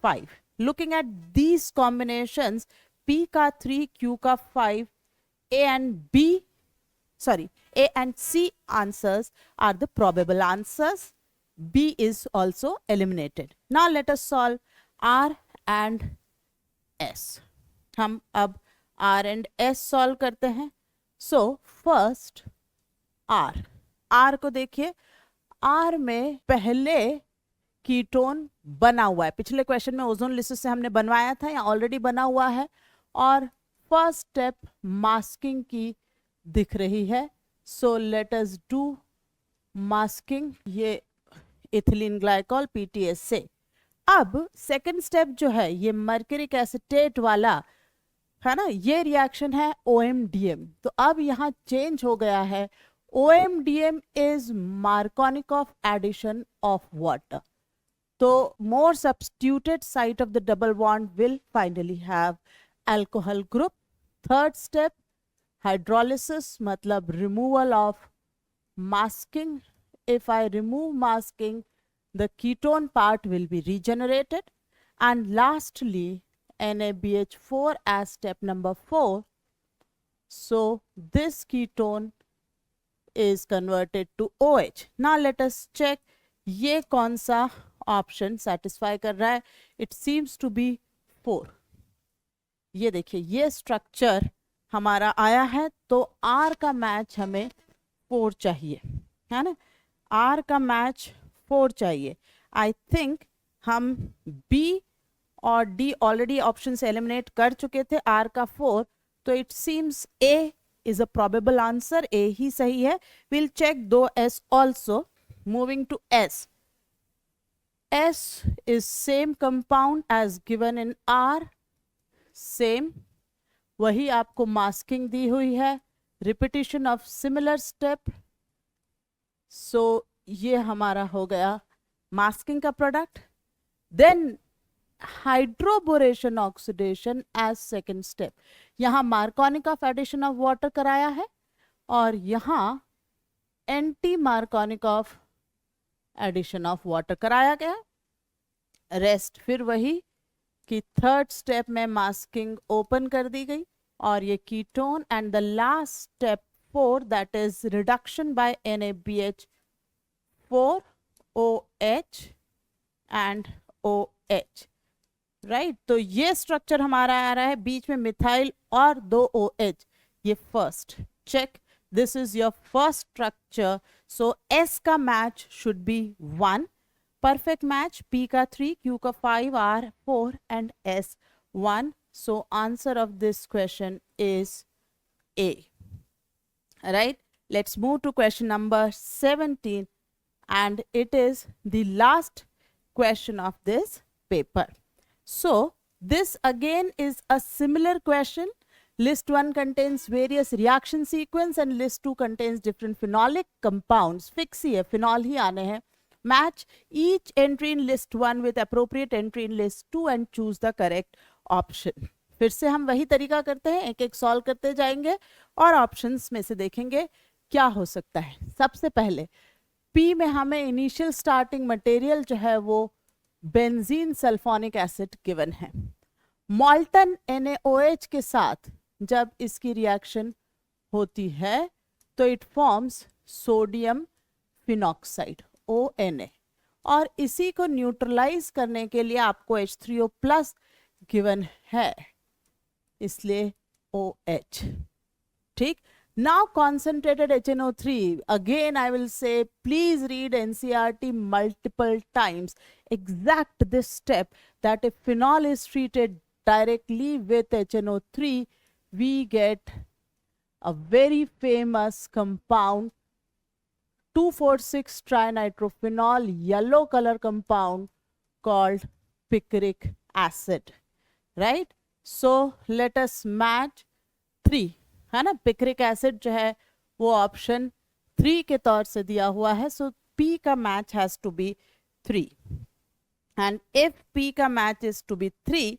5। Looking at these combinations, P का 3, Q का 5, A and C answers are the probable answers. B is also eliminated. Now let us solve R and S. हम अब R and S solve करते हैं। So first R को देखिए, R में पहले कीटोन बना हुआ है, पिछले क्वेश्चन में ओजोन लिसिस से हमने बनवाया था, या ऑलरेडी बना हुआ है, और फर्स्ट स्टेप मास्किंग की दिख रही है। So let us do masking, ये इथिलीन ग्लाइकॉल PTS से। अब सेकंड स्टेप जो है ये मर्क्यूरिक एसिटेट वाला है ना, ये रिएक्शन है OMDM। तो अब यहाँ चेंज हो गया है, OMDM is Markovnikov addition of water. तो more substituted site of the double bond will finally have alcohol group। Third step hydrolysis, मतलब removal of masking। If I remove masking, the ketone part will be regenerated। And lastly NaBH4 as step number 4। So this ketone is converted to OH। Now let us check ये कौन सा option satisfy कर रहा है। It seems to be 4। ये देखिए ये structure हमारा आया है, तो R का मैच हमें 4 चाहिए, है ना, R का मैच 4 चाहिए। आई थिंक हम B और D ऑलरेडी ऑप्शन से एलिमिनेट कर चुके थे, R का 4, तो it seems A is a probable answer, A ही सही है। विल चेक दो S also. Moving to S, S is same compound as given in R, same वही आपको मास्किंग दी हुई है, repetition of similar step. So ये हमारा हो गया मास्किंग का product. Then hydroboration oxidation as second step, यहाँ Markovnikov of addition of water कराया है, और यहाँ anti Markovnikov of addition of water कराया गया। रेस्ट फिर वही कि थर्ड स्टेप में मास्किंग ओपन कर दी गई, और ये ketone. And the last step 4, that is reduction by NaBH4 OH and OH, right. तो ये स्ट्रक्चर हमारा आ रहा है, बीच में मिथाइल और 2 OH। ये first check, this is your first structure. So S का match should be 1, perfect match। P का 3, Q का 5, R 4 and S 1। So answer of this question is A, right? Let's move to question number 17, and it is the last question of this paper। So this again is a similar question, List 1 contains various reaction sequence and list 2 contains different phenolic compounds. Fix ही है, phenol ही आने हैं. Match each entry in list 1 with appropriate entry in list 2 and choose the correct option. फिर से हम वही तरीका करते हैं, एक एक सॉल्व करते जाएंगे और ऑप्शंस में से देखेंगे क्या हो सकता है. सबसे पहले P में हमें इनिशियल स्टार्टिंग मटेरियल जो है वो बेंजीन सल्फोनिक एसिड गिवन है. मॉल्टन NaOH के साथ जब इसकी रिएक्शन होती है तो it forms sodium phenoxide ONA, और इसी को न्यूट्रलाइज करने के लिए आपको H3O प्लस गिवन है, इसलिए OH. ठीक. Now concentrated HNO3, again I will say please read NCERT multiple times. Exact this step, that if phenol is treated directly with HNO3, we get a very famous compound 2,4,6 trinitrophenol, yellow color compound called picric acid, right? So let us match 3, है ना. Picric acid जो है वो option 3 के तौर से दिया हुआ है, सो P का match has to be 3, and if P का मैच इज टू बी 3,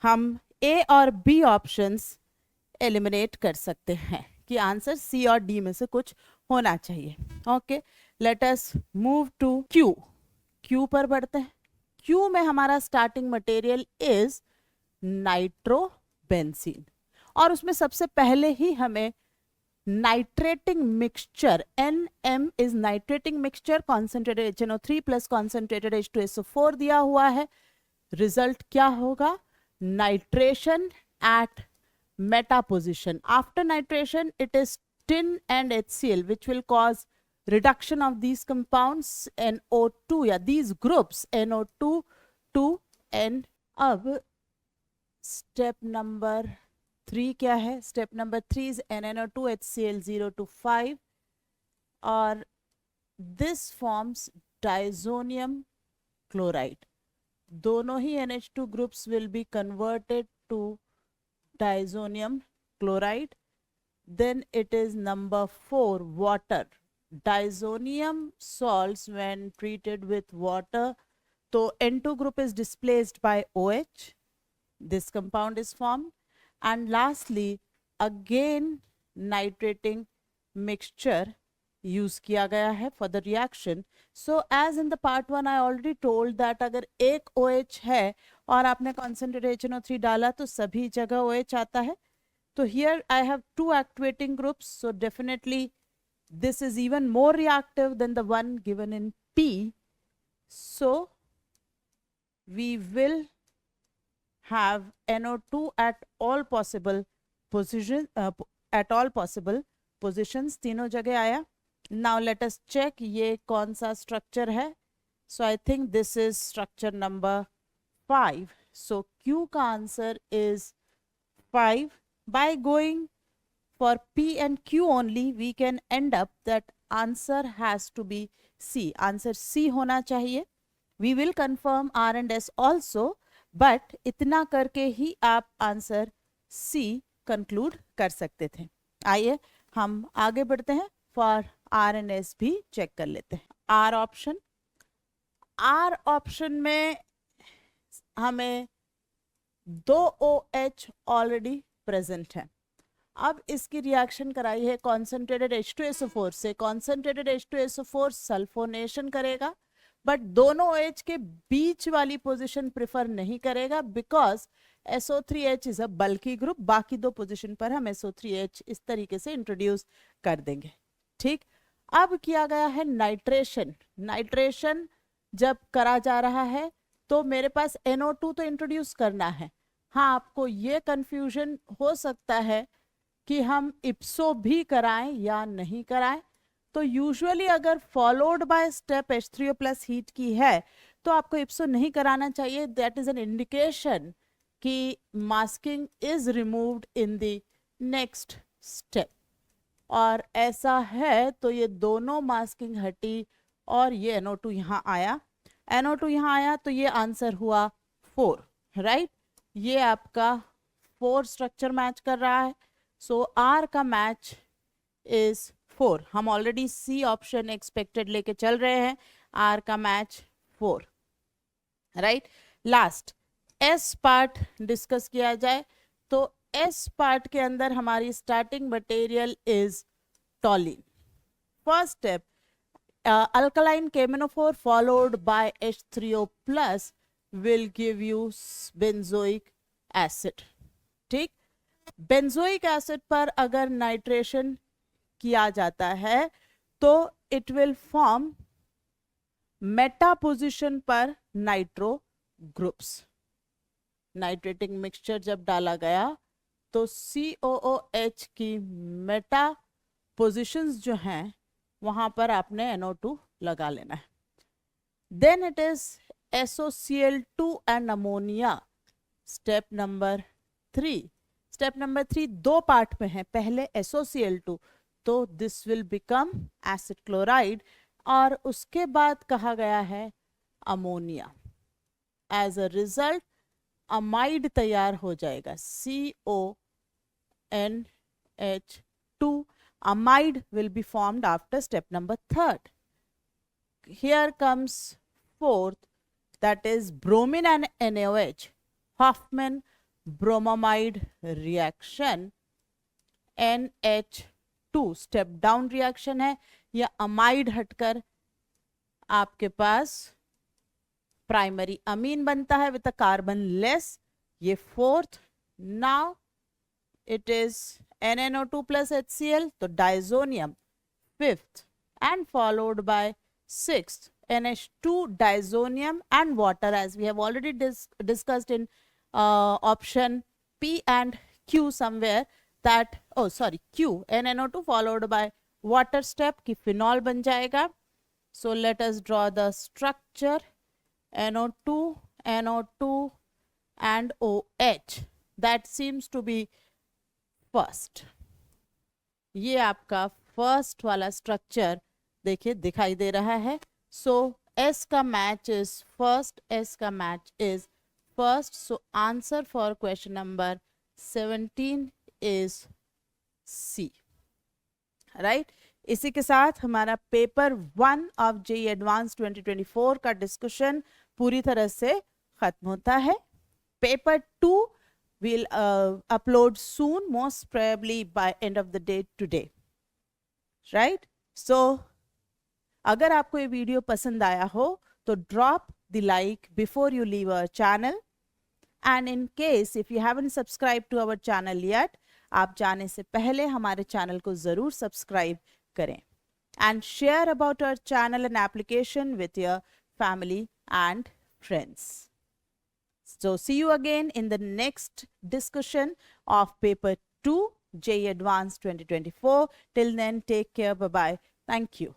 हम A और B ऑप्शंस एलिमिनेट कर सकते हैं कि आंसर C और D में से कुछ होना चाहिए. Okay, let us move to Q. Q पर बढ़ते हैं. Q में हमारा स्टार्टिंग मटेरियल इज नाइट्रोबेंजीन, और उसमें सबसे पहले ही हमें nitrating mixture NM is nitrating mixture concentrated HNO3 plus concentrated H2SO4 दिया हुआ है. रिजल्ट क्या होगा? Nitration at meta position. After nitration it is tin and HCl which will cause reduction of these compounds NO2 या these groups NO2 to N. अब step number 3 क्या है? Step number 3 is NNO2 HCl 0 to 5, और this forms diazonium chloride. दोनों ही NH2 groups will be converted to diazonium chloride. Then it is number 4, water. Diazonium salts when treated with water, so N2 group is displaced by OH. This compound is formed. And lastly, again nitrating mixture use किया गया है for the reaction. So as in the part 1 I already told that अगर एक OH है और आपने concentrated HNO3 डाला तो सभी जगह OH आता है. So here I have 2 activating groups, so definitely this is even more reactive than the one given in P. So we will have NO2 at all possible positions, तीनों जगह आया. Now let us check ये कौन सा structure है. So I think this is structure number 5. So Q का answer is 5. By going for P and Q only, we can end up that answer has to be C. Answer C होना चाहिए. We will confirm R and S also, but इतना करके ही आप answer C conclude कर सकते थे. आइए हम आगे बढ़ते हैं. For R and S भी चेक कर लेते हैं. R option. R ऑप्शन में हमें 2 OH ऑलरेडी प्रेजेंट है. अब इसकी रिएक्शन कराई है कॉन्सेंट्रेटेड H2SO4 से. कॉन्सेंट्रेटेड H2SO4 सल्फोनेशन करेगा, बट दोनों OH के बीच वाली पोजीशन प्रिफर नहीं करेगा because SO3H is a bulky group. बाकी 2 पोजीशन पर हम SO3H इस तरीके से इंट्रोड्यूस कर देंगे. ठीक. अब किया गया है नाइट्रेशन. नाइट्रेशन जब करा जा रहा है तो मेरे पास NO2 तो इंट्रोड्यूस करना है. हाँ, आपको ये कंफ्यूजन हो सकता है कि हम इप्सो भी कराएं या नहीं कराएं. तो यूजुअली अगर followed by step H3O plus heat की है तो आपको इप्सो नहीं कराना चाहिए. दैट इज एन इंडिकेशन कि masking is removed in the next step, और ऐसा है तो ये दोनों मास्किंग हटी और ये NO2 यहाँ आया. NO2 यहाँ आया तो ये आंसर हुआ 4, राइट. ये आपका 4 स्ट्रक्चर मैच कर रहा है. सो आर का मैच इज 4. हम ऑलरेडी सी ऑप्शन एक्सपेक्टेड लेके चल रहे हैं. आर का match 4. Right. Last S part discuss किया जाए तो एस पार्ट के अंदर हमारी starting material is टॉलिन. First step alkaline KMnO4 followed by H3O plus will give you benzoic acid. ठीक. बेंजोइक एसिड पर अगर नाइट्रेशन किया जाता है तो it will form Meta position पर नाइट्रो ग्रुप्स. नाइट्रेटिंग मिक्सचर जब डाला गया तो COOH की मेटा पोजिशंस जो हैं वहां पर आपने NO2 लगा लेना है. Then it is SOCl2 and ammonia. Step number 3. Step number 3 दो पार्ट में है. पहले SOCl2 तो this will become acid chloride और उसके बाद कहा गया है ammonia. As a result amide तैयार हो जाएगा CONH2. Amide will be formed after step number 3rd. Here comes 4th, that is bromine and NaOH. Hoffman bromamide reaction. NH2 step down reaction है. या amide हटकर आपके पास प्राइमरी अमीन बनता है with a carbon less. ये 4th. Now it is NNO2 plus HCl, तो diazonium 5th and followed by 6th NH2 disonium and water, as we have already discussed in option P and Q somewhere, that Q NNO2 followed by water step की phenol बन जाएगा. So let us draw the structure. NO2 NO2 and OH. That seems to be first. ये आपका first वाला structure देखिए दिखाई दे रहा है. सो एस का मैच इज फर्स्ट. एस का match is first. So answer for question number 17 is C. Right. इसी के साथ हमारा पेपर 1 ऑफ JEE एडवांस 2024 का डिस्कशन पूरी तरह से खत्म होता है. Paper 2 we'll upload soon, most probably by end of the day today. Right? So अगर आपको ये वीडियो पसंद आया हो तो drop the like before you leave our channel, and in case if you haven't subscribed to our channel yet, आप जाने से पहले हमारे चैनल को जरूर सब्सक्राइब करें and share about our channel and application with your family and friends. So see you again in the next discussion of paper 2 JEE Advanced 2024. Till then, take care. Bye bye. Thank you.